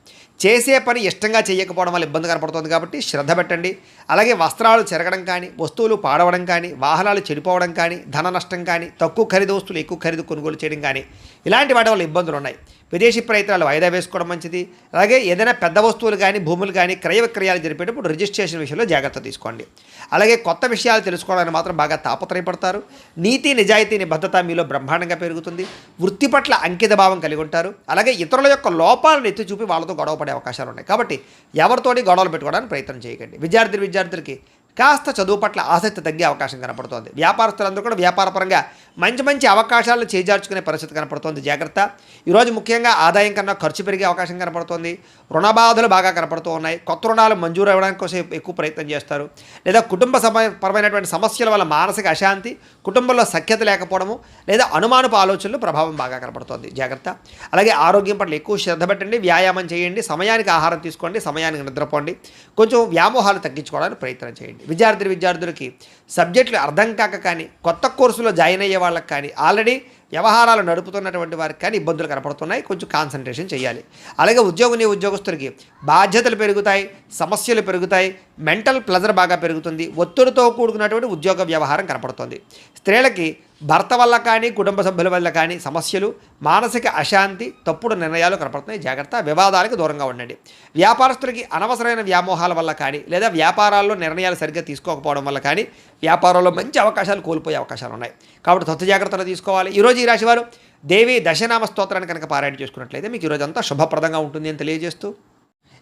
చేసే పని ఇష్టంగా చేయకపోవడం వల్ల ఇబ్బంది కనపడుతుంది కాబట్టి శ్రద్ధ పెట్టండి. అలాగే వస్త్రాలు చెరగడం కానీ వస్తువులు పాడవడం కానీ వాహనాలు చెడిపోవడం కానీ ధన నష్టం కానీ తక్కువ ఖరీదు వస్తువులు ఎక్కువ ఖరీదు కొనుగోలు చేయడం కానీ ఇలాంటి వాటి వల్ల ఇబ్బందులు ఉన్నాయి. విదేశీ ప్రయత్నాలు వాయిదా వేసుకోవడం మంచిది. అలాగే ఏదైనా పెద్ద వస్తువులు కానీ భూములు కానీ క్రయ విక్రయాలు జరిపేటప్పుడు రిజిస్ట్రేషన్ విషయంలో జాగ్రత్త తీసుకోండి. అలాగే కొత్త విషయాలు తెలుసుకోవడానికి మాత్రం బాగా తాపత్రయపడతారు. నీతి నిజాయితీ నిబద్ధత మీలో బ్రహ్మాండంగా పెరుగుతుంది. వృత్తి పట్ల అంకిత భావం కలిగి ఉంటారు. అలాగే ఇతరుల యొక్క లోపాలను ఎత్తి చూపి వాళ్ళతో గొడవ పడే అవకాశాలు ఉన్నాయి కాబట్టి ఎవరితోటి గొడవలు పెట్టుకోవడానికి ప్రయత్నం చేయకండి. విద్యార్థులకి కాస్త చదువు పట్ల ఆసక్తి తగ్గే అవకాశం కనపడుతోంది. వ్యాపారస్తులందరూ కూడా వ్యాపారపరంగా మంచి అవకాశాలను చేజార్చుకునే పరిస్థితి కనపడుతోంది. జాగ్రత్త. ఈరోజు ముఖ్యంగా ఆదాయం కన్నా ఖర్చు పెరిగే అవకాశం కనపడుతోంది. రుణ బాధలు బాగా కనపడుతూ ఉన్నాయి. కొత్త రుణాలు మంజూరు అవ్వడానికి కోసం ఎక్కువ ప్రయత్నం చేస్తారు. లేదా కుటుంబ పరమైనటువంటి సమస్యల వల్ల మానసిక అశాంతి, కుటుంబంలో సఖ్యత లేకపోవడము లేదా అనుమానపు ఆలోచనలు ప్రభావం బాగా కనపడుతోంది. జాగ్రత్త. అలాగే ఆరోగ్యం పట్ల ఎక్కువ శ్రద్ధ పెట్టండి. వ్యాయామం చేయండి. సమయానికి ఆహారం తీసుకోండి. సమయానికి నిద్రపోండి. కొంచెం వ్యామోహాలు తగ్గించుకోవడానికి ప్రయత్నం చేయండి. విద్యార్థులకి సబ్జెక్టులు అర్థం కాక కానీ కొత్త కోర్సులో జాయిన్ అయ్యే వాళ్ళకి కానీ ఆల్రెడీ వ్యవహారాలు నడుపుతున్నటువంటి వారికి కానీ ఇబ్బందులు కనపడుతున్నాయి. కొంచెం కాన్సన్ట్రేషన్ చేయాలి. అలాగే ఉద్యోగస్తులకి బాధ్యతలు పెరుగుతాయి, సమస్యలు పెరుగుతాయి, మెంటల్ ప్లెజర్ బాగా పెరుగుతుంది, ఒత్తిడితో కూడుకున్నటువంటి ఉద్యోగ వ్యవహారం కనపడుతుంది. స్త్రీలకి భర్త వల్ల కానీ కుటుంబ సభ్యుల వల్ల కానీ సమస్యలు, మానసిక అశాంతి, తప్పుడు నిర్ణయాలు కనపడుతున్నాయి. జాగ్రత్త. వివాదాలకు దూరంగా ఉండండి. వ్యాపారస్తులకి అనవసరమైన వ్యామోహాల వల్ల కానీ లేదా వ్యాపారాల్లో నిర్ణయాలు సరిగ్గా తీసుకోకపోవడం వల్ల కానీ వ్యాపారంలో మంచి అవకాశాలు కోల్పోయే అవకాశాలు ఉన్నాయి. కాబట్టి తొత్తు జాగ్రత్తలు తీసుకోవాలి. ఈరోజు ఈ రాశివారు దేవి దశనామ స్తోత్రాన్ని కనుక పారాయణ చేసుకున్నట్లయితే మీకు ఈరోజు అంతా శుభప్రదంగా ఉంటుంది అని తెలియజేస్తూ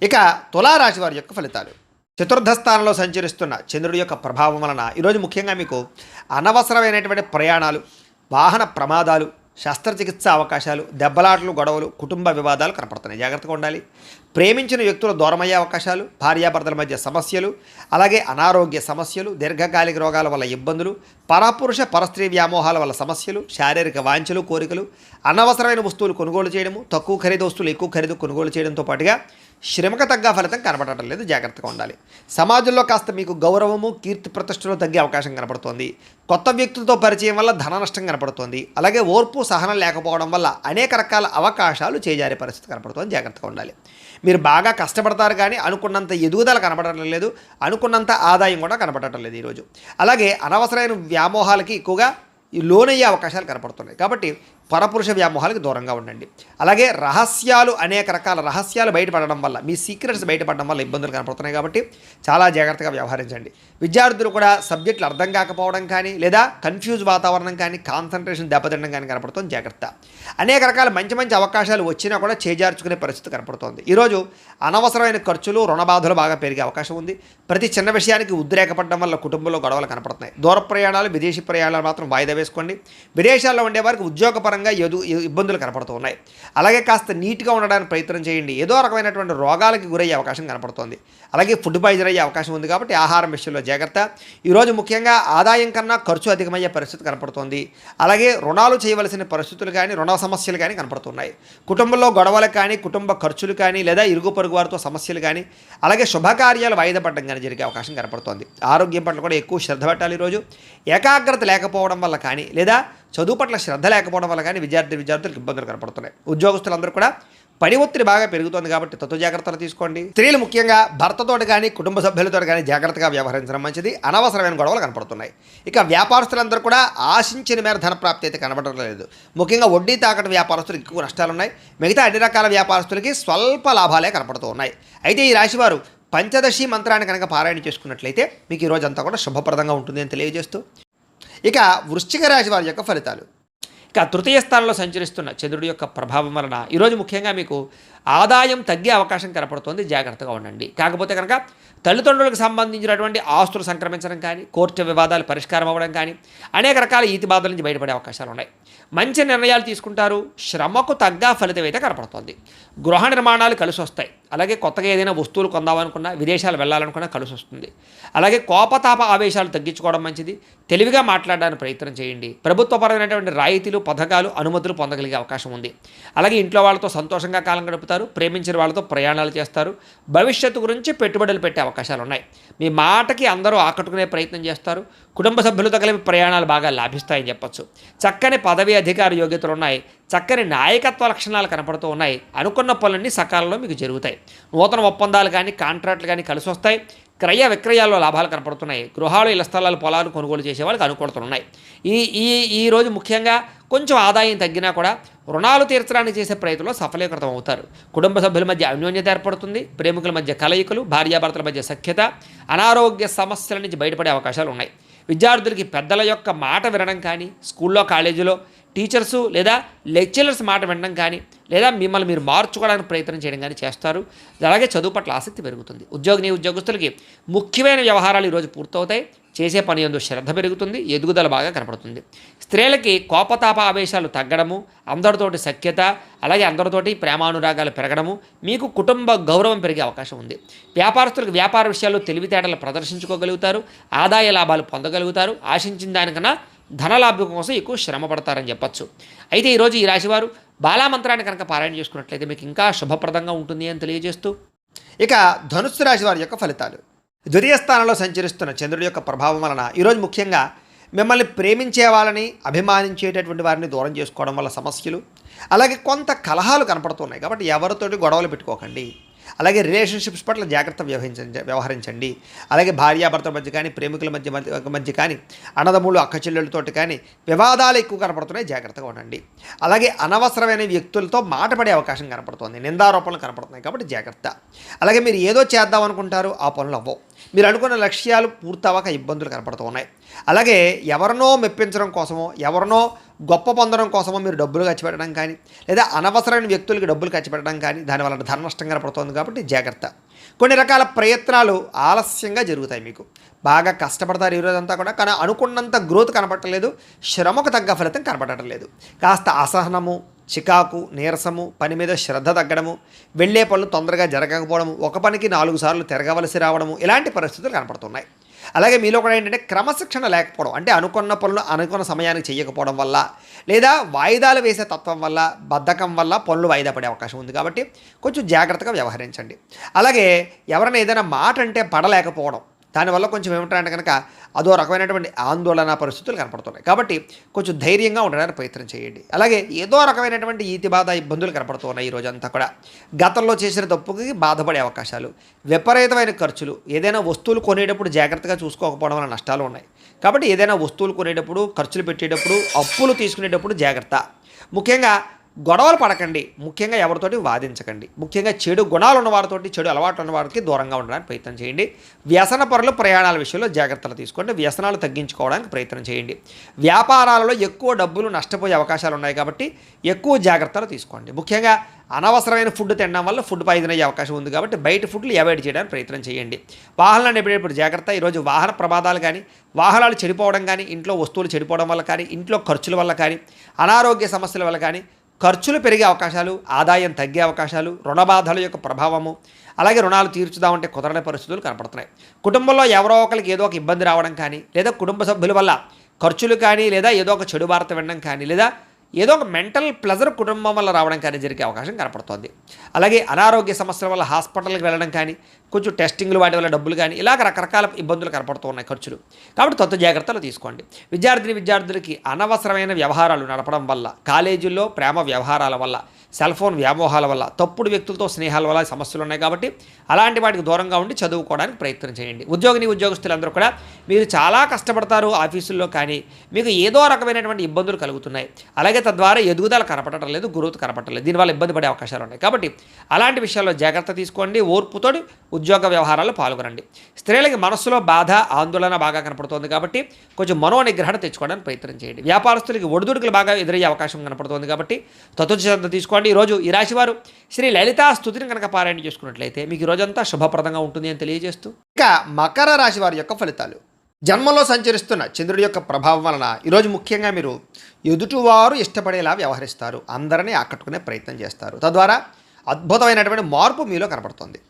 ఇక తులారాశి వారి యొక్క ఫలితాలు. చతుర్థ స్థానంలో సంచరిస్తున్న చంద్రుడి యొక్క ప్రభావం వలన ఈరోజు ముఖ్యంగా మీకు అనవసరమైనటువంటి ప్రయాణాలు, వాహన ప్రమాదాలు, శస్త్రచికిత్స అవకాశాలు, దెబ్బలాటలు, గొడవలు, కుటుంబ వివాదాలు కనపడుతున్నాయి. జాగ్రత్తగా ఉండాలి. ప్రేమించిన వ్యక్తులు దూరమయ్యే అవకాశాలు, భార్యాభర్తల మధ్య సమస్యలు, అలాగే అనారోగ్య సమస్యలు, దీర్ఘకాలిక రోగాల వల్ల ఇబ్బందులు, పరపురుష పరస్త్రీ వ్యామోహాల వల్ల సమస్యలు, శారీరక వాంఛలు, కోరికలు, అనవసరమైన వస్తువులు కొనుగోలు చేయడము, తక్కువ ఖరీదు వస్తువులు ఎక్కువ ఖరీదు కొనుగోలు చేయడంతో పాటుగా శ్రమకు తగ్గ ఫలితం కనపడటం లేదు. జాగ్రత్తగా ఉండాలి. సమాజంలో కాస్త మీకు గౌరవము, కీర్తి ప్రతిష్టలు తగ్గే అవకాశం కనపడుతోంది. కొత్త వ్యక్తులతో పరిచయం వల్ల ధన నష్టం కనపడుతోంది. అలాగే ఓర్పు సహనం లేకపోవడం వల్ల అనేక రకాల అవకాశాలు చేజారే పరిస్థితి కనపడుతోంది. జాగ్రత్తగా ఉండాలి. మీరు బాగా కష్టపడతారు కానీ అనుకున్నంత ఎదుగుదల కనపడటం లేదు, అనుకున్నంత ఆదాయం కూడా కనపడటం లేదు ఈరోజు. అలాగే అనవసరమైన వ్యామోహాలకి ఎక్కువగా లోనయ్యే అవకాశాలు కనపడుతున్నాయి. కాబట్టి పరపురుష వ్యామోహాలకు దూరంగా ఉండండి. అలాగే అనేక రకాల రహస్యాలు బయటపడడం వల్ల, మీ సీక్రెట్స్ బయటపడడం వల్ల ఇబ్బందులు కనపడుతున్నాయి. కాబట్టి చాలా జాగ్రత్తగా వ్యవహరించండి. విద్యార్థులు కూడా సబ్జెక్టులు అర్థం కాకపోవడం కానీ లేదా కన్ఫ్యూజ్ వాతావరణం కానీ కాన్సన్ట్రేషన్ దెబ్బతినడం కానీ కనపడుతుంది. జాగ్రత్త. అనేక రకాల మంచి అవకాశాలు వచ్చినా కూడా చేజార్చుకునే పరిస్థితి కనపడుతోంది. ఈరోజు అనవసరమైన ఖర్చులు, రుణబాధలు బాగా పెరిగే అవకాశం ఉంది. ప్రతి చిన్న విషయానికి ఉద్రేకపడడం వల్ల కుటుంబంలో గొడవలు కనపడుతున్నాయి. దూర ప్రయాణాలు, విదేశీ ప్రయాణాలు మాత్రం వాయిదా వేసుకోండి. విదేశాల్లో ఉండే వారికి ఉద్యోగపరంగా ఇబ్బందులు కనపడుతూ ఉన్నాయి. అలాగే కాస్త నీట్గా ఉండడానికి ప్రయత్నం చేయండి. ఏదో రకమైనటువంటి రోగాలకి గురయ్యే అవకాశం కనపడుతోంది. అలాగే ఫుడ్ పాయిజన్ అయ్యే అవకాశం ఉంది. కాబట్టి ఆహారం విషయంలో జాగ్రత్త. ఈరోజు ముఖ్యంగా ఆదాయం కన్నా ఖర్చు అధికమయ్యే పరిస్థితి కనపడుతోంది. అలాగే రుణాలు చేయవలసిన పరిస్థితులు కానీ రుణ సమస్యలు కానీ కనపడుతున్నాయి. కుటుంబంలో గొడవలు కానీ కుటుంబ ఖర్చులు కానీ లేదా ఇరుగు పొరుగు వారితో సమస్యలు కానీ అలాగే శుభకార్యాలు వాయిదా పడడం కానీ జరిగే అవకాశం కనపడుతోంది. ఆరోగ్యం పట్ల కూడా ఎక్కువ శ్రద్ధ పెట్టాలి. ఈరోజు ఏకాగ్రత లేకపోవడం వల్ల కానీ లేదా చదువు పట్ల శ్రద్ధ లేకపోవడం వల్ల కానీ విద్యార్థులకు ఇబ్బందులు కనపడుతున్నాయి. ఉద్యోగస్తులందరూ కూడా పని ఒత్తిడి బాగా పెరుగుతుంది కాబట్టి తత్వ జాగ్రత్తలు తీసుకోండి. స్త్రీలు ముఖ్యంగా భర్తతో కానీ కుటుంబ సభ్యులతో కానీ జాగ్రత్తగా వ్యవహరించడం మంచిది. అనవసరమైన గొడవలు కనపడుతున్నాయి. ఇక వ్యాపారస్తులందరూ కూడా ఆశించిన మేర ధన ప్రాప్తి అయితే కనపడడం లేదు. ముఖ్యంగా వడ్డీ తాకట్టు వ్యాపారస్తులకు ఎక్కువ నష్టాలు ఉన్నాయి. మిగతా అన్ని రకాల వ్యాపారస్తులకి స్వల్ప లాభాలే కనపడుతూ ఉన్నాయి. అయితే ఈ రాశివారు పంచదశి మంత్రాన్ని కనుక పారాయణ చేసుకున్నట్లయితే మీకు ఈ రోజంతా కూడా శుభప్రదంగా ఉంటుంది అని తెలియజేస్తూ ఇక వృశ్చిక రాశి వారి యొక్క ఫలితాలు. ఇక తృతీయ స్థానంలో సంచరిస్తున్న చంద్రుడి యొక్క ప్రభావం వలన ఈరోజు ముఖ్యంగా మీకు ఆదాయం తగ్గే అవకాశం కనపడుతుంది. జాగ్రత్తగా ఉండండి. కాకపోతే కనుక తల్లిదండ్రులకు సంబంధించినటువంటి ఆస్తులు సంక్రమించడం కానీ, కోర్టు వివాదాలు పరిష్కారం అవ్వడం కానీ, అనేక రకాల ఈతి బాధల నుంచి బయటపడే అవకాశాలు ఉన్నాయి. మంచి నిర్ణయాలు తీసుకుంటారు. శ్రమకు తగ్గ ఫలితం అయితే కనపడుతుంది. గృహ నిర్మాణాలు కలిసి వస్తాయి. అలాగే కొత్తగా ఏదైనా వస్తువులు కొందామనుకున్నా, విదేశాలు వెళ్ళాలనుకున్నా కలిసి వస్తుంది. అలాగే కోపతాప ఆవేశాలు తగ్గించుకోవడం మంచిది. తెలివిగా మాట్లాడడానికి ప్రయత్నం చేయండి. ప్రభుత్వపరమైనటువంటి రాయితీలు, పథకాలు, అనుమతులు పొందగలిగే అవకాశం ఉంది. అలాగే ఇంట్లో వాళ్ళతో సంతోషంగా కాలం గడుపుతారు. వెళ్తారు, ప్రేమించిన వాళ్ళతో ప్రయాణాలు చేస్తారు, భవిష్యత్తు గురించి పెట్టుబడులు పెట్టే అవకాశాలు ఉన్నాయి. మీ మాటకి అందరూ ఆకట్టుకునే ప్రయత్నం చేస్తారు, కుటుంబ సభ్యులతో కలిపి ప్రయాణాలు బాగా లాభిస్తాయని చెప్పొచ్చు. చక్కని పదవి అధికార యోగ్యతలు ఉన్నాయి, చక్కని నాయకత్వ లక్షణాలు కనపడుతూ ఉన్నాయి. అనుకున్న పనులన్నీ సకాలంలో మీకు జరుగుతాయి. నూతన ఒప్పందాలు కానీ కాంట్రాక్ట్లు కానీ కలిసి వస్తాయి. క్రయ విక్రయాల్లో లాభాలు కనపడుతున్నాయి. గృహాలు, ఇళ్ల స్థలాలు, పొలాలు కొనుగోలు చేసే వాళ్ళకి అనుకూలతలున్నాయి. ఈ ఈ ఈరోజు ముఖ్యంగా కొంచెం ఆదాయం తగ్గినా కూడా రుణాలు తీర్చడానికి చేసే ప్రయత్నంలో సఫలీకృతం అవుతారు. కుటుంబ సభ్యుల మధ్య అన్యోన్యత ఏర్పడుతుంది. ప్రేమికుల మధ్య కలయికలు, భార్యాభర్తల మధ్య సఖ్యత, అనారోగ్య సమస్యల నుంచి బయటపడే అవకాశాలు ఉన్నాయి. విద్యార్థులకి పెద్దల యొక్క మాట వినడం కానీ, స్కూల్లో కాలేజీలో టీచర్సు లేదా లెక్చరర్స్ మాట వినడం కానీ, లేదా మిమ్మల్ని మీరు మార్చుకోవడానికి ప్రయత్నం చేయడం కానీ చేస్తారు. అలాగే చదువు పట్ల ఆసక్తి పెరుగుతుంది. ఉద్యోగస్తులకి ముఖ్యమైన వ్యవహారాలు ఈరోజు పూర్తవుతాయి. చేసే పని యందు శ్రద్ధ పెరుగుతుంది, ఎదుగుదల బాగా కనపడుతుంది. స్త్రీలకి కోపతాప ఆవేశాలు తగ్గడము, అందరితోటి సఖ్యత, అలాగే అందరితోటి ప్రేమానురాగాలు పెరగడము, మీకు కుటుంబ గౌరవం పెరిగే అవకాశం ఉంది. వ్యాపారస్తులకు వ్యాపార విషయాల్లో తెలివితేటలు ప్రదర్శించుకోగలుగుతారు, ఆదాయ లాభాలు పొందగలుగుతారు. ఆశించిన దానికన్నా ధనలాభం కోసం ఎక్కువ శ్రమ పడతారని చెప్పచ్చు. అయితే ఈరోజు ఈ రాశివారు బాలామంత్రాన్ని కనుక పారాయణ చేసుకున్నట్లయితే మీకు ఇంకా శుభప్రదంగా ఉంటుంది అని తెలియజేస్తూ, ఇక ధనుస్సు రాశి వారి యొక్క ఫలితాలు. ద్వితీయ స్థానంలో సంచరిస్తున్న చంద్రుడి యొక్క ప్రభావం వలన ఈరోజు ముఖ్యంగా మిమ్మల్ని ప్రేమించే వాళ్ళని, అభిమానించేటటువంటి వారిని దూరం చేసుకోవడం వల్ల సమస్యలు, అలాగే కొంత కలహాలు కనపడుతున్నాయి. కాబట్టి ఎవరితోటి గొడవలు పెట్టుకోకండి. అలాగే రిలేషన్షిప్స్ పట్ల జాగ్రత్త వ్యవహరించండి. అలాగే భార్యాభర్తల మధ్య కానీ, ప్రేమికుల మధ్య కానీ, అన్నదమ్ములు అక్క చెల్లెళ్ళతోటి కానీ వివాదాలు ఎక్కువ కనపడుతున్నాయి, జాగ్రత్తగా ఉండండి. అలాగే అనవసరమైన వ్యక్తులతో మాట పడే అవకాశం కనపడుతుంది, నిందారోపణలు కనపడుతున్నాయి, కాబట్టి జాగ్రత్త. అలాగే మీరు ఏదో చేద్దాం అనుకుంటారు, ఆ పనులు అవ్వవు. మీరు అనుకున్న లక్ష్యాలు పూర్తవక ఇబ్బందులు కనపడుతూ ఉన్నాయి. అలాగే ఎవరినో మెప్పించడం కోసమో, ఎవరినో గొప్ప పొందడం కోసమో మీరు డబ్బులు ఖర్చు పెట్టడం కానీ, లేదా అనవసరమైన వ్యక్తులకి డబ్బులు ఖర్చు పెట్టడం కానీ, దానివల్ల ధన నష్టం కనపడుతుంది. కాబట్టి జాగ్రత్త. కొన్ని రకాల ప్రయత్నాలు ఆలస్యంగా జరుగుతాయి. మీకు బాగా కష్టపడతారు ఈరోజంతా కూడా, కానీ అనుకున్నంత గ్రోత్ కనపడలేదు, శ్రమకు తగ్గ ఫలితం కనపడటం లేదు. కాస్త అసహనము, చికాకు, నీరసము, పని మీద శ్రద్ధ తగ్గడము, వెళ్ళే పనులు తొందరగా జరగకపోవడము, ఒక పనికి 4 సార్లు తిరగవలసి రావడము, ఇలాంటి పరిస్థితులు కనపడుతున్నాయి. అలాగే మీలో కూడా ఏంటంటే క్రమశిక్షణ లేకపోవడం, అంటే అనుకున్న పనులు అనుకున్న సమయానికి చేయకపోవడం వల్ల, లేదా వాయిదాలు వేసే తత్వం వల్ల, బద్ధకం వల్ల పనులు వాయిదా పడే అవకాశం ఉంది. కాబట్టి కొంచెం జాగ్రత్తగా వ్యవహరించండి. అలాగే ఎవరైనా ఏదైనా మాట అంటే పడలేకపోవడం, దానివల్ల కొంచెం ఏమిటంటే కనుక అదో రకమైనటువంటి ఆందోళన పరిస్థితులు కనపడుతున్నాయి. కాబట్టి కొంచెం ధైర్యంగా ఉండడానికి ప్రయత్నం చేయండి. అలాగే ఏదో రకమైనటువంటి ఈతి బాధ ఇబ్బందులు కనపడుతున్నాయి. ఈ రోజంతా కూడా గతంలో చేసిన తప్పుకి బాధపడే అవకాశాలు, విపరీతమైన ఖర్చులు, ఏదైనా వస్తువులు కొనేటప్పుడు జాగ్రత్తగా చూసుకోకపోవడం వల్ల నష్టాలు ఉన్నాయి. కాబట్టి ఏదైనా వస్తువులు కొనేటప్పుడు, ఖర్చులు పెట్టేటప్పుడు, అప్పులు తీసుకునేటప్పుడు జాగ్రత్త. ముఖ్యంగా గొడవలు పడకండి, ముఖ్యంగా ఎవరితోటి వాదించకండి. ముఖ్యంగా చెడు గుణాలు ఉన్నవారితోటి, చెడు అలవాట్లు ఉన్నవారికి దూరంగా ఉండడానికి ప్రయత్నం చేయండి. వ్యసన పరులు ప్రయాణాల విషయంలో జాగ్రత్తలు తీసుకోండి, వ్యసనాలు తగ్గించుకోవడానికి ప్రయత్నం చేయండి. వ్యాపారాలలో ఎక్కువ డబ్బులు నష్టపోయే అవకాశాలు ఉన్నాయి, కాబట్టి ఎక్కువ జాగ్రత్తలు తీసుకోండి. ముఖ్యంగా అనవసరమైన ఫుడ్ తినడం వల్ల ఫుడ్ పాయిజన్ అయ్యే అవకాశం ఉంది, కాబట్టి బయట ఫుడ్లు అవాయిడ్ చేయడానికి ప్రయత్నం చేయండి. వాహనాలు నడిపేటప్పుడు జాగ్రత్త. ఈరోజు వాహన ప్రమాదాలు కానీ, వాహనాలు చెడిపోవడం కానీ, ఇంట్లో వస్తువులు చెడిపోవడం వల్ల కానీ, ఇంట్లో ఖర్చుల వల్ల కానీ, అనారోగ్య సమస్యల వల్ల కానీ ఖర్చులు పెరిగే అవకాశాలు, ఆదాయం తగ్గే అవకాశాలు, రుణబాధల యొక్క ప్రభావము, అలాగే రుణాలు తీర్చుదామంటే కుదరని పరిస్థితులు కనపడుతున్నాయి. కుటుంబంలో ఎవరో ఒకరికి ఏదో ఒక ఇబ్బంది రావడం కానీ, లేదా కుటుంబ సభ్యుల వల్ల ఖర్చులు కానీ, లేదా ఏదో ఒక చెడు వార్త వినడం కానీ, లేదా ఏదో ఒక మెంటల్ ప్లెజర్ కుటుంబం వల్ల రావడం కానీ జరిగే అవకాశం కనపడుతుంది. అలాగే అనారోగ్య సమస్యల వల్ల హాస్పిటల్కి వెళ్ళడం కానీ, కొంచెం టెస్టింగ్లు వాటి వల్ల డబ్బులు కానీ, ఇలాగ రకరకాల ఇబ్బందులు కనపడుతూ ఉన్నాయి, ఖర్చులు. కాబట్టి కొత్త జాగ్రత్తలు తీసుకోండి. విద్యార్థులకి అనవసరమైన వ్యవహారాలు నడపడం వల్ల, కాలేజీల్లో ప్రేమ వ్యవహారాల వల్ల, సెల్ ఫోన్ వ్యామోహాల వల్ల, తప్పుడు వ్యక్తులతో స్నేహాల వల్ల సమస్యలు ఉన్నాయి. కాబట్టి అలాంటి వాటికి దూరంగా ఉండి చదువుకోవడానికి ప్రయత్నం చేయండి. ఉద్యోగస్తులందరూ కూడా మీరు చాలా కష్టపడతారు ఆఫీసుల్లో, కానీ మీకు ఏదో రకమైనటువంటి ఇబ్బందులు కలుగుతున్నాయి. అలాగే తద్వారా ఎదుగుదల కనపడటం లేదు, గ్రోత్ కనపడటం లేదు, దీనివల్ల ఇబ్బంది పడే అవకాశాలు ఉన్నాయి. కాబట్టి అలాంటి విషయాల్లో జాగ్రత్త తీసుకోండి. ఓర్పుతోటి ఉద్యోగ వ్యవహారాల్లో పాల్గొనండి. స్త్రీలకి మనస్సులో బాధ, ఆందోళన బాగా కనపడుతోంది, కాబట్టి కొంచెం మనోనిగ్రహణ తెచ్చుకోవడానికి ప్రయత్నం చేయండి. వ్యాపారస్తులకి ఒడిదుడుకులు బాగా ఎదురయ్యే అవకాశం కనపడుతోంది, కాబట్టి తత్వశ్రద్ధ తీసుకోండి. ఈరోజు ఈ రాశివారు శ్రీ లలితా స్తుతిని కనుక పారాయణ చేసుకున్నట్లయితే మీకు రోజంతా శుభప్రదంగా ఉంటుంది అని తెలియజేస్తూ, ఇక మకర రాశి వారి యొక్క ఫలితాలు. జన్మలో సంచరిస్తున్న చంద్రుడి యొక్క ప్రభావం వలన ఈరోజు ముఖ్యంగా మీరు ఎదుటివారు ఇష్టపడేలా వ్యవహరిస్తారు, అందరినీ ఆకట్టుకునే ప్రయత్నం చేస్తారు. తద్వారా అద్భుతమైనటువంటి మార్పు మీలో కనపడుతుంది.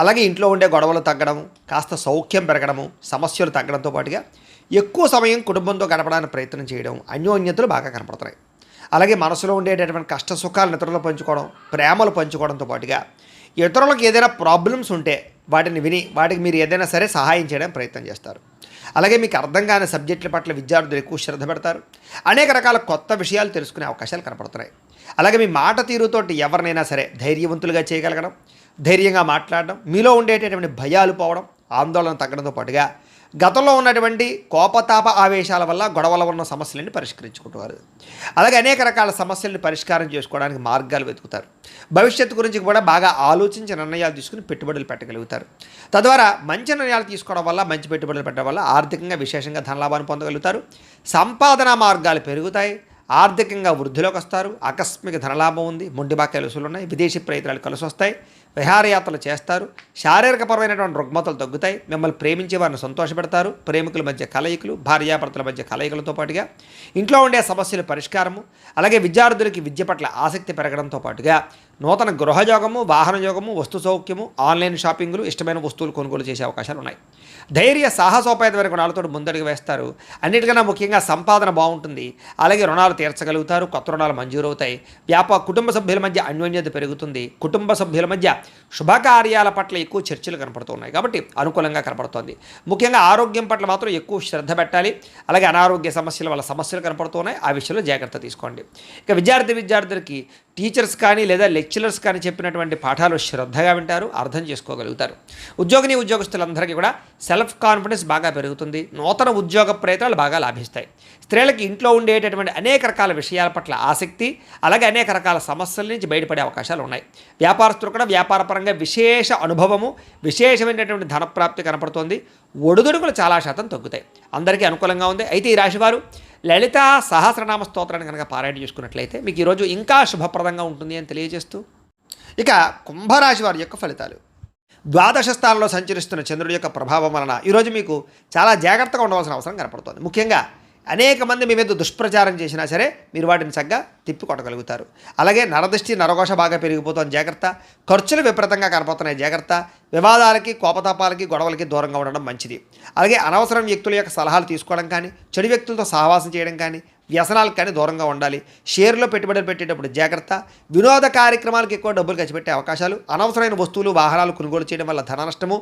అలాగే ఇంట్లో ఉండే గొడవలు తగ్గడము, కాస్త సౌఖ్యం పెరగడము, సమస్యలు తగ్గడంతో పాటుగా ఎక్కువ సమయం కుటుంబంతో గడపడానికి ప్రయత్నం చేయడం, అన్యోన్యతలు బాగా కనపడుతున్నాయి. అలాగే మనసులో ఉండేటటువంటి కష్ట సుఖాలను ఇతరులు పంచుకోవడం, ప్రేమలు పంచుకోవడంతో పాటుగా ఇతరులకు ఏదైనా ప్రాబ్లమ్స్ ఉంటే వాటిని విని వాటికి మీరు ఏదైనా సరే సహాయం చేయడానికి ప్రయత్నం చేస్తారు. అలాగే మీకు అర్థం కాని సబ్జెక్టుల పట్ల విద్యార్థులు ఎక్కువ శ్రద్ధ పెడతారు. అనేక రకాల కొత్త విషయాలు తెలుసుకునే అవకాశాలు కనపడుతున్నాయి. అలాగే మీ మాట తీరుతోటి ఎవరినైనా సరే ధైర్యవంతులుగా చేయగలగడం, ధైర్యంగా మాట్లాడడం, మీలో ఉండేటటువంటి భయాలు పోవడం, ఆందోళన తగ్గడంతో పాటుగా గతంలో ఉన్నటువంటి కోపతాప ఆవేశాల వల్ల గొడవల ఉన్న సమస్యలను పరిష్కరించుకుంటారు. అలాగే అనేక రకాల సమస్యలను పరిష్కారం చేసుకోవడానికి మార్గాలు వెతుకుతారు. భవిష్యత్తు గురించి కూడా బాగా ఆలోచించి నిర్ణయాలు తీసుకుని పెట్టుబడులు పెట్టగలుగుతారు. తద్వారా మంచి నిర్ణయాలు తీసుకోవడం వల్ల, మంచి పెట్టుబడులు పెట్టడం వల్ల ఆర్థికంగా విశేషంగా ధనలాభాన్ని పొందగలుగుతారు. సంపాదన మార్గాలు పెరుగుతాయి. ఆర్థికంగా వృద్ధిలోకి వస్తారు. ఆకస్మిక ధనలాభం ఉంది. మొండి బాక్యాలు వసూలు ఉన్నాయి. విదేశీ ప్రయత్నాలు కలిసి వస్తాయి. విహారయాత్రలు చేస్తారు. శారీరకపరమైనటువంటి రుగ్మతలు తగ్గుతాయి. మిమ్మల్ని ప్రేమించే వారిని సంతోషపెడతారు. ప్రేమికుల మధ్య కలయికలు, భార్యాభర్తల మధ్య కలయికలతో పాటుగా ఇంట్లో ఉండే సమస్యల పరిష్కారము, అలాగే విద్యార్థులకి విద్య పట్ల ఆసక్తి పెరగడంతో పాటుగా నూతన గృహయోగము, వాహనయోగము, వస్తు సౌఖ్యము, ఆన్లైన్ షాపింగ్లు, ఇష్టమైన వస్తువులు కొనుగోలు చేసే అవకాశాలు ఉన్నాయి. ధైర్య సాహసోపేతమైన గుణాలతో ముందడుగు వేస్తారు. అన్నిటికన్నా ముఖ్యంగా సంపాదన బాగుంటుంది. అలాగే రుణాలు తీర్చగలుగుతారు. కొత్త రుణాలు మంజూరవుతాయి. కుటుంబ సభ్యుల మధ్య అన్యోన్యత పెరుగుతుంది. కుటుంబ సభ్యుల మధ్య శుభకార్యాల పట్ల ఎక్కువ చర్చలు కనపడుతున్నాయి కాబట్టి అనుకూలంగా కనపడుతోంది. ముఖ్యంగా ఆరోగ్యం పట్ల మాత్రం ఎక్కువ శ్రద్ధ పెట్టాలి. అలాగే అనారోగ్య సమస్యల వల్ల సమస్యలు కనపడుతున్నాయి. ఆ విషయంలో జాగ్రత్త తీసుకోండి. ఇక విద్యార్థులకి టీచర్స్ కానీ లేదా లెక్చరర్స్ కానీ చెప్పినటువంటి పాఠాలు శ్రద్ధగా వింటారు, అర్థం చేసుకోగలుగుతారు. ఉద్యోగస్తులందరికీ కూడా సెల్ఫ్ కాన్ఫిడెన్స్ బాగా పెరుగుతుంది. నూతన ఉద్యోగ ప్రయత్నాలు బాగా లాభిస్తాయి. స్త్రీలకి ఇంట్లో ఉండేటటువంటి అనేక రకాల విషయాల పట్ల ఆసక్తి, అలాగే అనేక రకాల సమస్యల నుంచి బయటపడే అవకాశాలు ఉన్నాయి. వ్యాపారస్తులు కూడా వ్యాపారపరంగా విశేష అనుభవము, విశేషమైనటువంటి ధనప్రాప్తి కనపడుతోంది. ఒడుదుడుకులు చాలా శాతం తగ్గుతాయి. అందరికీ అనుకూలంగా ఉంది. అయితే ఈ రాశివారు లలితా సహస్రనామ స్తోత్రాన్ని కనుక పారాయణ చేసుకున్నట్లయితే మీకు ఈరోజు ఇంకా శుభప్రదంగా ఉంటుంది అని తెలియజేస్తూ, ఇక కుంభరాశి వారి యొక్క ఫలితాలు. ద్వాదశ స్థానంలో సంచరిస్తున్న చంద్రుడి యొక్క ప్రభావం వలన ఈరోజు మీకు చాలా జాగ్రత్తగా ఉండవలసిన అవసరం కనపడుతుంది. ముఖ్యంగా అనేక మంది మీ మీద దుష్ప్రచారం చేసినా సరే మీరు వాటిని చక్కగా తిప్పికొట్టగలుగుతారు. అలాగే నరదృష్టి, నరఘోష బాగా పెరిగిపోతుంది, జాగ్రత్త. ఖర్చులు విపరీతంగా కనపడుతున్నాయి, జాగ్రత్త. వివాదాలకి, కోపతాపాలకి, గొడవలకి దూరంగా ఉండడం మంచిది. అలాగే అనవసరం వ్యక్తుల యొక్క సలహాలు తీసుకోవడం కానీ, చెడు వ్యక్తులతో సహవాసం చేయడం కానీ, వ్యసనాలకు కానీ దూరంగా ఉండాలి. షేర్లో పెట్టుబడులు పెట్టేటప్పుడు జాగ్రత్త. వినోద కార్యక్రమాలకు ఎక్కువ డబ్బులు ఖర్చు పెట్టే అవకాశాలు, అనవసరమైన వస్తువులు, వాహనాలు కొనుగోలు చేయడం వల్ల ధన నష్టము,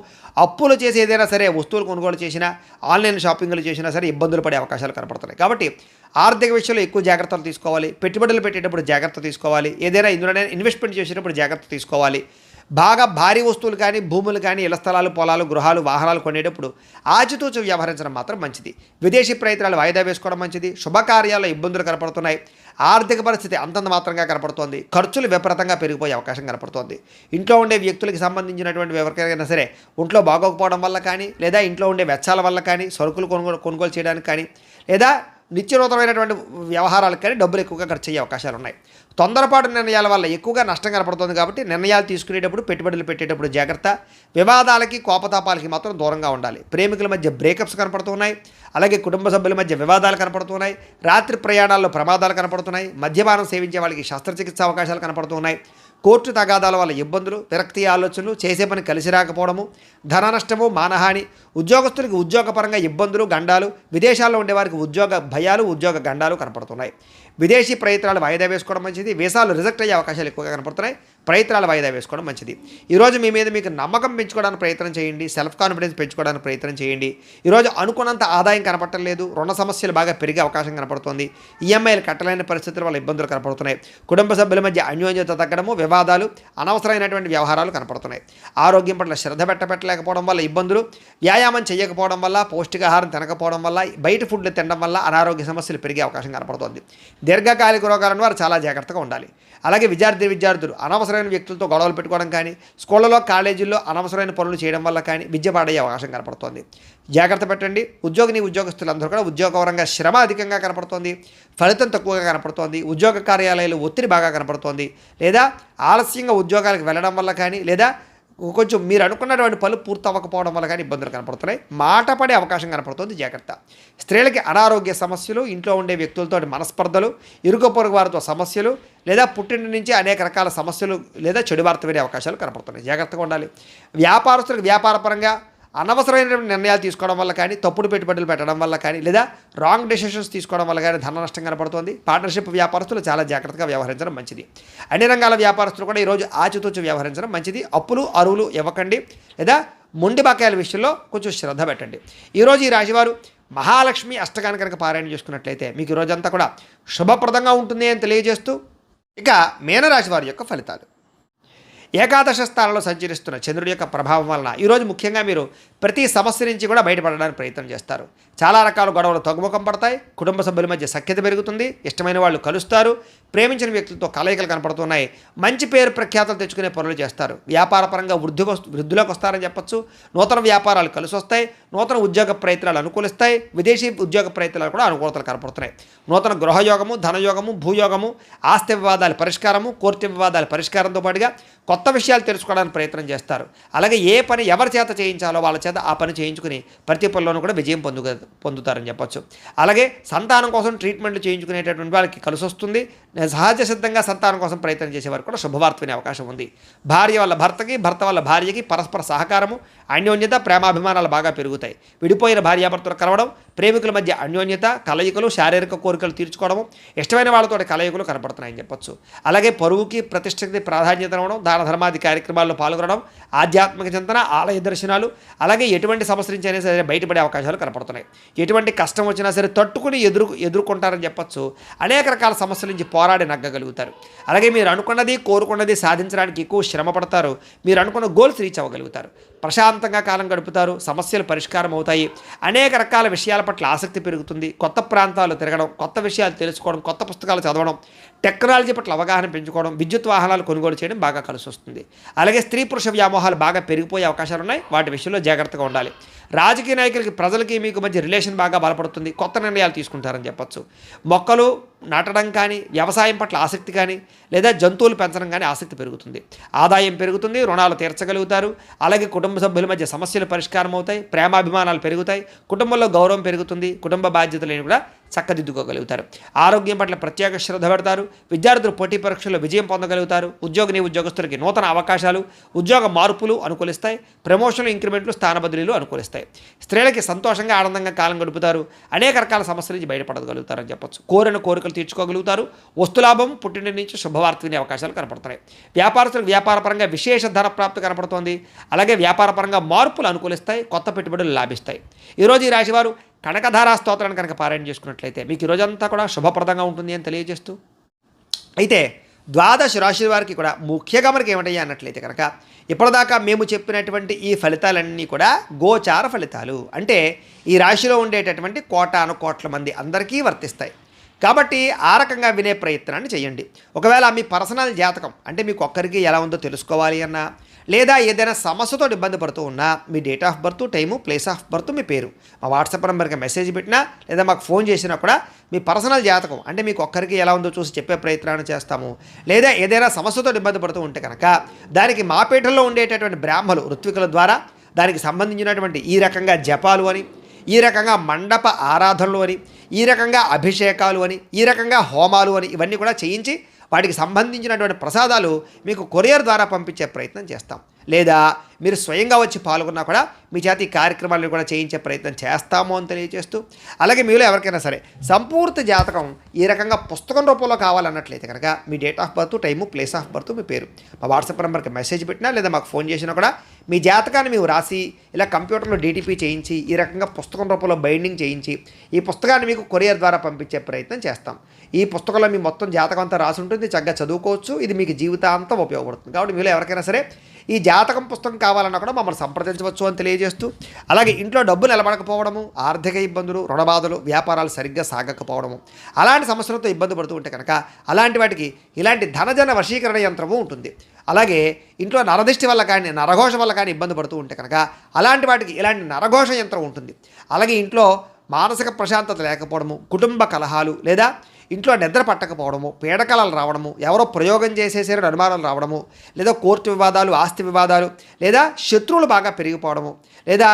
అప్పులు చేసి ఏదైనా సరే వస్తువులు కొనుగోలు చేసినా, ఆన్లైన్ షాపింగ్లు చేసినా సరే ఇబ్బందులు పడే అవకాశాలు కనపడుతున్నాయి. కాబట్టి ఆర్థిక విషయంలో ఎక్కువ జాగ్రత్తలు తీసుకోవాలి. పెట్టుబడులు పెట్టేటప్పుడు జాగ్రత్త తీసుకోవాలి. ఏదైనా ఇందులోనే ఇన్వెస్ట్మెంట్ చేసేటప్పుడు జాగ్రత్త తీసుకోవాలి. బాగా భారీ వస్తువులు కానీ, భూములు కానీ, ఇళ్ల స్థలాలు, పొలాలు, గృహాలు, వాహనాలు కొనేటప్పుడు ఆచితూచి వ్యవహరించడం మాత్రం మంచిది. విదేశీ ప్రయత్నాలు వాయిదా వేసుకోవడం మంచిది. శుభకార్యాల్లో ఇబ్బందులు కనపడుతున్నాయి. ఆర్థిక పరిస్థితి అంతంత మాత్రంగా కనపడుతోంది. ఖర్చులు విపరీతంగా పెరిగిపోయే అవకాశం కనపడుతోంది. ఇంట్లో ఉండే వ్యక్తులకు సంబంధించినటువంటి ఎవరికైనా సరే ఒంట్లో బాగోకపోవడం వల్ల కానీ, లేదా ఇంట్లో ఉండే వెచ్చాల వల్ల కానీ, సరుకులు కొనుగోలు చేయడానికి కానీ, లేదా నిత్యనూతనమైనటువంటి వ్యవహారాలకు కానీ డబ్బులు ఎక్కువగా ఖర్చు అయ్యే అవకాశాలు ఉన్నాయి. తొందరపాటు నిర్ణయాల వల్ల ఎక్కువగా నష్టం కనపడుతుంది కాబట్టి నిర్ణయాలు తీసుకునేటప్పుడు, పెట్టుబడులు పెట్టేటప్పుడు జాగ్రత్త. వివాదాలకి, కోపతాపాలకి మాత్రం దూరంగా ఉండాలి. ప్రేమికుల మధ్య బ్రేకప్స్ కనపడుతున్నాయి. అలాగే కుటుంబ సభ్యుల మధ్య వివాదాలు కనపడుతున్నాయి. రాత్రి ప్రయాణాల్లో ప్రమాదాలు కనపడుతున్నాయి. మద్యపానం సేవించే వాళ్ళకి శస్త్రచికిత్స అవకాశాలు కనపడుతున్నాయి. కోర్టు తగాదాల వల్ల ఇబ్బందులు, విరక్తి ఆలోచనలు, చేసే పని కలిసి రాకపోవడము, ధన నష్టము, మానహాని, ఉద్యోగస్తులకి ఉద్యోగపరంగా ఇబ్బందులు, గండాలు, విదేశాల్లో ఉండేవారికి ఉద్యోగ భయాలు, ఉద్యోగ గండాలు కనపడుతున్నాయి. విదేశీ ప్రయత్నాలు వాయిదా వేసుకోవడం మంచిది. వీసాలు రిజెక్ట్ అయ్యే అవకాశాలు ఎక్కువగా కనపడుతున్నాయి. ప్రయత్నాలు వాయిదా వేసుకోవడం మంచిది. ఈరోజు మీ మీద మీకు నమ్మకం పెంచుకోవడానికి ప్రయత్నం చేయండి. సెల్ఫ్ కాన్ఫిడెన్స్ పెంచుకోవడానికి ప్రయత్నం చేయండి. ఈరోజు అనుకున్నంత ఆదాయం కనపడటం లేదు. రుణ సమస్యలు బాగా పెరిగే అవకాశం కనపడుతుంది. ఈఎంఐలు కట్టలేని పరిస్థితుల వల్ల ఇబ్బందులు కనపడుతున్నాయి. కుటుంబ సభ్యుల మధ్య అన్యోన్యత తగ్గడము, వివాదాలు, అనవసరమైనటువంటి వ్యవహారాలు కనపడుతున్నాయి. ఆరోగ్యం పట్ల శ్రద్ధ పెట్టలేకపోవడం వల్ల ఇబ్బందులు, వ్యాయామం చేయకపోవడం వల్ల, పౌష్టికాహారం తినకపోవడం వల్ల, బయట ఫుడ్లు తినడం వల్ల అనారోగ్య సమస్యలు పెరిగే అవకాశం కనపడుతుంది. దీర్ఘకాలిక రోగాలను వారు చాలా జాగ్రత్తగా ఉండాలి. అలాగే విద్యార్థులు అనవసరమైన వ్యక్తులతో గొడవలు పెట్టుకోవడం కానీ, స్కూళ్ళలో, కాలేజీల్లో అనవసరమైన పనులు చేయడం వల్ల కానీ విద్య పాడయ్యే అవకాశం కనపడుతుంది. జాగ్రత్త పెట్టండి. ఉద్యోగస్తులందరూ కూడా ఉద్యోగపరంగా శ్రమ అధికంగా కనపడుతోంది. ఫలితం తక్కువగా కనపడుతోంది. ఉద్యోగ కార్యాలయాలు ఒత్తిడి బాగా కనపడుతోంది. లేదా ఆలస్యంగా ఉద్యోగాలకు వెళ్ళడం వల్ల కానీ, లేదా కొంచెం మీరు అనుకున్నటువంటి పనులు పూర్తి అవ్వకపోవడం వల్ల కానీ ఇబ్బందులు కనపడుతున్నాయి. మాట పడే అవకాశం కనపడుతుంది, జాగ్రత్త. స్త్రీలకి అనారోగ్య సమస్యలు, ఇంట్లో ఉండే వ్యక్తులతో మనస్పర్ధలు, ఇరుగు పొరుగు వారితో సమస్యలు, లేదా పుట్టిన నుంచి అనేక రకాల సమస్యలు లేదా చెడు వార్త వినే అవకాశాలు కనపడుతున్నాయి, జాగ్రత్తగా ఉండాలి. వ్యాపారస్తులకు వ్యాపారపరంగా అనవసరమైనటువంటి నిర్ణయాలు తీసుకోవడం వల్ల కానీ, తప్పుడు పెట్టుబడులు పెట్టడం వల్ల కానీ, లేదా రాంగ్ డెసిషన్స్ తీసుకోవడం వల్ల కానీ ధన నష్టం కనపడుతుంది. పార్ట్నర్షిప్ వ్యాపారస్తులు చాలా జాగ్రత్తగా వ్యవహరించడం మంచిది. అన్ని రంగాల వ్యాపారస్తులు కూడా ఈరోజు ఆచితూచి వ్యవహరించడం మంచిది. అప్పులు అరువులు ఇవ్వకండి, లేదా మొండి బకాయిల విషయంలో కొంచెం శ్రద్ధ పెట్టండి. ఈరోజు ఈ రాశివారు మహాలక్ష్మి అష్టకాన్ని కనుక పారాయణ చేసుకున్నట్లయితే మీకు ఈ రోజంతా కూడా శుభప్రదంగా ఉంటుంది అని తెలియజేస్తూ, ఇక మీనరాశి వారి యొక్క ఫలితాలు. ఏకాదశ స్థానంలో సంచరిస్తున్న చంద్రుడి యొక్క ప్రభావం వలన ఈరోజు ముఖ్యంగా మీరు ప్రతి సమస్య నుంచి కూడా బయటపడడానికి ప్రయత్నం చేస్తారు. చాలా రకాల గొడవలు తగ్గుముఖం పడతాయి. కుటుంబ సభ్యుల మధ్య సఖ్యత పెరుగుతుంది. ఇష్టమైన వాళ్ళు కలుస్తారు. ప్రేమించిన వ్యక్తులతో కలయికలు కనపడుతున్నాయి. మంచి పేరు ప్రఖ్యాతలు తెచ్చుకునే పనులు చేస్తారు. వ్యాపారపరంగా వృద్ధిలోకి వస్తారని చెప్పొచ్చు. నూతన వ్యాపారాలు కలిసి వస్తాయి. నూతన ఉద్యోగ ప్రయత్నాలు అనుకూలిస్తాయి. విదేశీ ఉద్యోగ ప్రయత్నాలు కూడా అనుకూలతలు కనపడుతున్నాయి. నూతన గృహయోగము, ధనయోగము, భూయోగము, ఆస్తి వివాదాల పరిష్కారము, కోర్టు వివాదాల పరిష్కారంతో పాటుగా కొత్త విషయాలు తెలుసుకోవడానికి ప్రయత్నం చేస్తారు. అలాగే ఏ పని ఎవరి చేత చేయించాలో వాళ్ళ చేత ఆ పని చేయించుకుని ప్రతి పనిలోనూ కూడా విజయం పొందుతారని చెప్పొచ్చు. అలాగే సంతానం కోసం ట్రీట్మెంట్లు చేయించుకునేటటువంటి వాళ్ళకి కలిసి వస్తుంది. సహజ సిద్ధంగా సంతానం కోసం ప్రయత్నం చేసేవారు కూడా శుభవార్త వినే అవకాశం ఉంది. భార్య వల్ల భర్తకి, భర్త వల్ల భార్యకి పరస్పర సహకారము, అన్యోన్యత, ప్రేమాభిమానాలు బాగా పెరుగుతాయి. విడిపోయిన భార్యాభర్తలు కలవడం, ప్రేమికుల మధ్య అన్యోన్యత, కలయికలు, శారీరక కోరికలు తీర్చుకోవడము, ఇష్టమైన వాళ్ళతో కలయికలు కనపడుతున్నాయని చెప్పొచ్చు. అలాగే పరువుకి, ప్రతిష్టకి ప్రాధాన్యత ఇవ్వడం, దాన ధర్మాది కార్యక్రమాల్లో పాల్గొనడం, ఆధ్యాత్మిక చింతన, ఆలయ దర్శనాలు, అలాగే ఎటువంటి సమస్య నుంచి అయినా సరే బయటపడే అవకాశాలు కనపడుతున్నాయి. ఎటువంటి కష్టం వచ్చినా సరే తట్టుకుని ఎదుర్కొంటారని చెప్పొచ్చు. అనేక రకాల సమస్యల నుంచి పోరాడి నగ్గగలుగుతారు. అలాగే మీరు అనుకున్నది, కోరుకున్నది సాధించడానికి ఎక్కువ శ్రమ పడతారు. మీరు అనుకున్న గోల్స్ రీచ్ అవ్వగలుగుతారు. ప్రశాంతంగా కాలం గడుపుతారు. సమస్యలు పరిష్కారం అవుతాయి. అనేక రకాల విషయాల పట్ల ఆసక్తి పెరుగుతుంది. కొత్త ప్రాంతాలు తిరగడం, కొత్త విషయాలు తెలుసుకోవడం, కొత్త పుస్తకాలు చదవడం, టెక్నాలజీ పట్ల అవగాహన పెంచుకోవడం, విద్యుత్ వాహనాలు కొనుగోలు చేయడం బాగా కలిసి వస్తుంది. అలాగే స్త్రీ పురుష వ్యామోహాలు బాగా పెరిగిపోయే అవకాశాలు ఉన్నాయి. వాటి విషయంలో జాగ్రత్తగా ఉండాలి. రాజకీయ నాయకులకి, ప్రజలకి మీకు మధ్య రిలేషన్ బాగా బలపడుతుంది. కొత్త నిర్ణయాలు తీసుకుంటారని చెప్పొచ్చు. మొక్కలు నాటడం కానీ, వ్యవసాయం పట్ల ఆసక్తి కానీ, లేదా జంతువులు పెంచడం కానీ ఆసక్తి పెరుగుతుంది. ఆదాయం పెరుగుతుంది. రుణాలు తీర్చగలుగుతారు. అలాగే కుటుంబ సభ్యుల మధ్య సమస్యలు పరిష్కారం అవుతాయి. ప్రేమాభిమానాలు పెరుగుతాయి. కుటుంబంలో గౌరవం పెరుగుతుంది. కుటుంబ బాధ్యతలను కూడా చక్కదిద్దుకోగలుగుతారు. ఆరోగ్యం పట్ల ప్రత్యేక శ్రద్ధ పెడతారు. విద్యార్థులు పోటీ పరీక్షల్లో విజయం పొందగలుగుతారు. ఉద్యోగస్తులకి నూతన అవకాశాలు, ఉద్యోగ మార్పులు అనుకూలిస్తాయి. ప్రమోషన్లు, ఇంక్రిమెంట్లు, స్థాన బదిలీలు అనుకూలిస్తాయి. స్త్రీలకి సంతోషంగా, ఆనందంగా కాలం గడుపుతారు. అనేక రకాల సమస్యల నుంచి బయటపడగలుగుతారని చెప్పొచ్చు. కోరిన కోరికలు తీర్చుకోగలుగుతారు. వస్తులాభం, పుట్టింటి నుంచి శుభవార్త వినే అవకాశాలు కనపడుతున్నాయి. వ్యాపారస్తులకు వ్యాపారపరంగా విశేష ధన ప్రాప్తి కనపడుతోంది. అలాగే వ్యాపారపరంగా మార్పులు అనుకూలిస్తాయి. కొత్త పెట్టుబడులు లాభిస్తాయి. ఈరోజు ఈ రాశివారు కనకధారా స్తోత్రాన్ని కనుక పారాయణ చేసుకున్నట్లయితే మీకు ఈ రోజంతా కూడా శుభప్రదంగా ఉంటుంది అని తెలియజేస్తూ, అయితే ద్వాదశ రాశి వారికి కూడా ముఖ్యంగా మనకి ఏమిటయ్యా అన్నట్లయితే కనుక ఇప్పటిదాకా మేము చెప్పినటువంటి ఈ ఫలితాలన్నీ కూడా గోచార ఫలితాలు. అంటే ఈ రాశిలో ఉండేటటువంటి కోటాను మంది అందరికీ వర్తిస్తాయి. కాబట్టి ఆ రకంగా వినే ప్రయత్నాన్ని చేయండి. ఒకవేళ మీ పర్సనల్ జాతకం అంటే మీకు ఒక్కరికి ఎలా ఉందో తెలుసుకోవాలి అన్నా, లేదా ఏదైనా సమస్యతో ఇబ్బంది పడుతూ ఉన్నా మీ date of birth, time, place of birth, మీ పేరు మా వాట్సాప్ నెంబర్కి మెసేజ్ పెట్టినా లేదా మాకు ఫోన్ చేసినా కూడా మీ పర్సనల్ జాతకం అంటే మీకు ఒక్కరికి ఎలా ఉందో చూసి చెప్పే ప్రయత్నాన్ని చేస్తాము. లేదా ఏదైనా సమస్యతో ఇబ్బంది పడుతూ ఉంటే కనుక దానికి మా పీఠంలో ఉండేటటువంటి బ్రాహ్మలు, ఋత్వికుల ద్వారా దానికి సంబంధించినటువంటి ఈ రకంగా జపాలు అని, ఈ రకంగా మండప ఆరాధనలు అని, ఈ రకంగా అభిషేకాలు అని, ఈ రకంగా హోమాలు అని ఇవన్నీ కూడా చేయించి వాటికి సంబంధించినటువంటి ప్రసాదాలు మీకు కొరియర్ ద్వారా పంపించే ప్రయత్నం చేస్తాం. లేదా మీరు స్వయంగా వచ్చి పాల్గొన్నా కూడా మీ చేత ఈ కార్యక్రమాలను కూడా చేయించే ప్రయత్నం చేస్తాము అని తెలియజేస్తూ, అలాగే మీలో ఎవరికైనా సరే సంపూర్తి జాతకం ఈ రకంగా పుస్తకం రూపంలో కావాలన్నట్లయితే కనుక మీ date of birth, time, place of birth, మీ పేరు మా వాట్సాప్ నెంబర్కి మెసేజ్ పెట్టినా లేదా మాకు ఫోన్ చేసినా కూడా మీ జాతకాన్ని మేము రాసి ఇలా కంప్యూటర్లో డీటీపీ చేయించి ఈ రకంగా పుస్తకం రూపంలో బైండింగ్ చేయించి ఈ పుస్తకాన్ని మీకు కొరియర్ ద్వారా పంపించే ప్రయత్నం చేస్తాం. ఈ పుస్తకంలో మీ మొత్తం జాతకం అంతా రాసి ఉంటుంది. చక్కగా చదువుకోవచ్చు. ఇది మీకు జీవితాంతం ఉపయోగపడుతుంది. కాబట్టి మీలో ఎవరికైనా సరే ఈ జాతకం పుస్తకం కావాలన్నా కూడా మమ్మల్ని సంప్రదించవచ్చు అని తెలియజేస్తూ, అలాగే ఇంట్లో డబ్బు నిలబడకపోవడము, ఆర్థిక ఇబ్బందులు, రుణబాధలు, వ్యాపారాలు సరిగ్గా సాగకపోవడము, అలాంటి సమస్యలతో ఇబ్బంది పడుతూ ఉంటే కనుక అలాంటి వాటికి ఇలాంటి ధనజన వశీకరణ యంత్రము ఉంటుంది. అలాగే ఇంట్లో నరదిష్టి వల్ల కానీ, నరఘోష వల్ల కానీ ఇబ్బంది పడుతూ ఉంటే కనుక అలాంటి వాటికి ఇలాంటి నరఘోష యంత్రం ఉంటుంది. అలాగే ఇంట్లో మానసిక ప్రశాంతత లేకపోవడము, కుటుంబ కలహాలు, లేదా ఇంట్లో నిద్ర పట్టకపోవడము, పీడకలలు రావడము, ఎవరో ప్రయోగం చేసేసారని అనుమానాలు రావడము, లేదా కోర్టు వివాదాలు, ఆస్తి వివాదాలు, లేదా శత్రువులు బాగా పెరిగిపోవడము, లేదా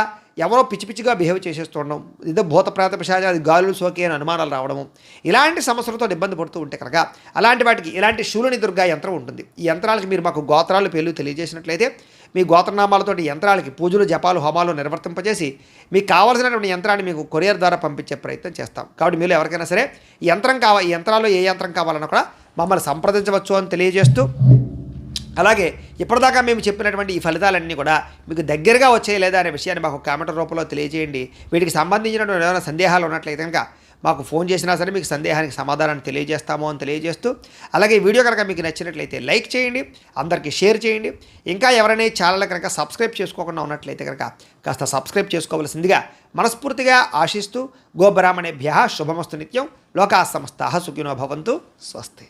ఎవరో పిచ్చి పిచ్చిగా బిహేవ్ చేసేస్తుండడం, ఏదో భూత ప్రేత పిశాచ అది గాలులు సోకి అని అనుమానాలు రావడము, ఇలాంటి సమస్యలతో ఇబ్బంది పడుతూ ఉంటే కనుక అలాంటి వాటికి ఇలాంటి శూలిని దుర్గా యంత్రం ఉంటుంది. ఈ యంత్రాలకి మీరు మాకు గోత్రాలు పేర్లు తెలియజేసినట్లయితే మీ గోత్రనామాలతోటి యంత్రాలకి పూజలు జపాలు హోమాలు నిర్వర్తింపజేసి మీకు కావాల్సినటువంటి యంత్రాన్ని మీకు కొరియర్ ద్వారా పంపించే ప్రయత్నం చేస్తాం. కాబట్టి మీరు ఎవరికైనా సరే ఈ యంత్రాల్లో ఏ యంత్రం కావాలన్నా కూడా మమ్మల్ని సంప్రదించవచ్చు అని తెలియజేస్తూ, అలాగే ఇప్పటిదాకా మేము చెప్పినటువంటి ఈ ఫలితాలన్నీ కూడా మీకు దగ్గరగా వచ్చాయి లేదా అనే విషయాన్ని మాకు కామెంట్ రూపంలో తెలియజేయండి. వీటికి సంబంధించినటువంటి ఏమైనా సందేహాలు ఉన్నట్లయితే కనుక మాకు ఫోన్ చేసినా సరే మీకు సందేహానికి సమాధానాన్ని తెలియజేస్తాము అని తెలియజేస్తూ, అలాగే ఈ వీడియో కనుక మీకు నచ్చినట్లయితే లైక్ చేయండి, అందరికీ షేర్ చేయండి. ఇంకా ఎవరైనా ఛానల్ కనుక సబ్స్క్రైబ్ చేసుకోకుండా ఉన్నట్లయితే కనుక కాస్త సబ్స్క్రైబ్ చేసుకోవాల్సిందిగా మనస్ఫూర్తిగా ఆశిస్తూ, గోబ్రాహ్మణేభ్యః శుభమస్తు నిత్యం. లోకాః సమస్తాః సుఖినో భవంతు. స్వస్తి.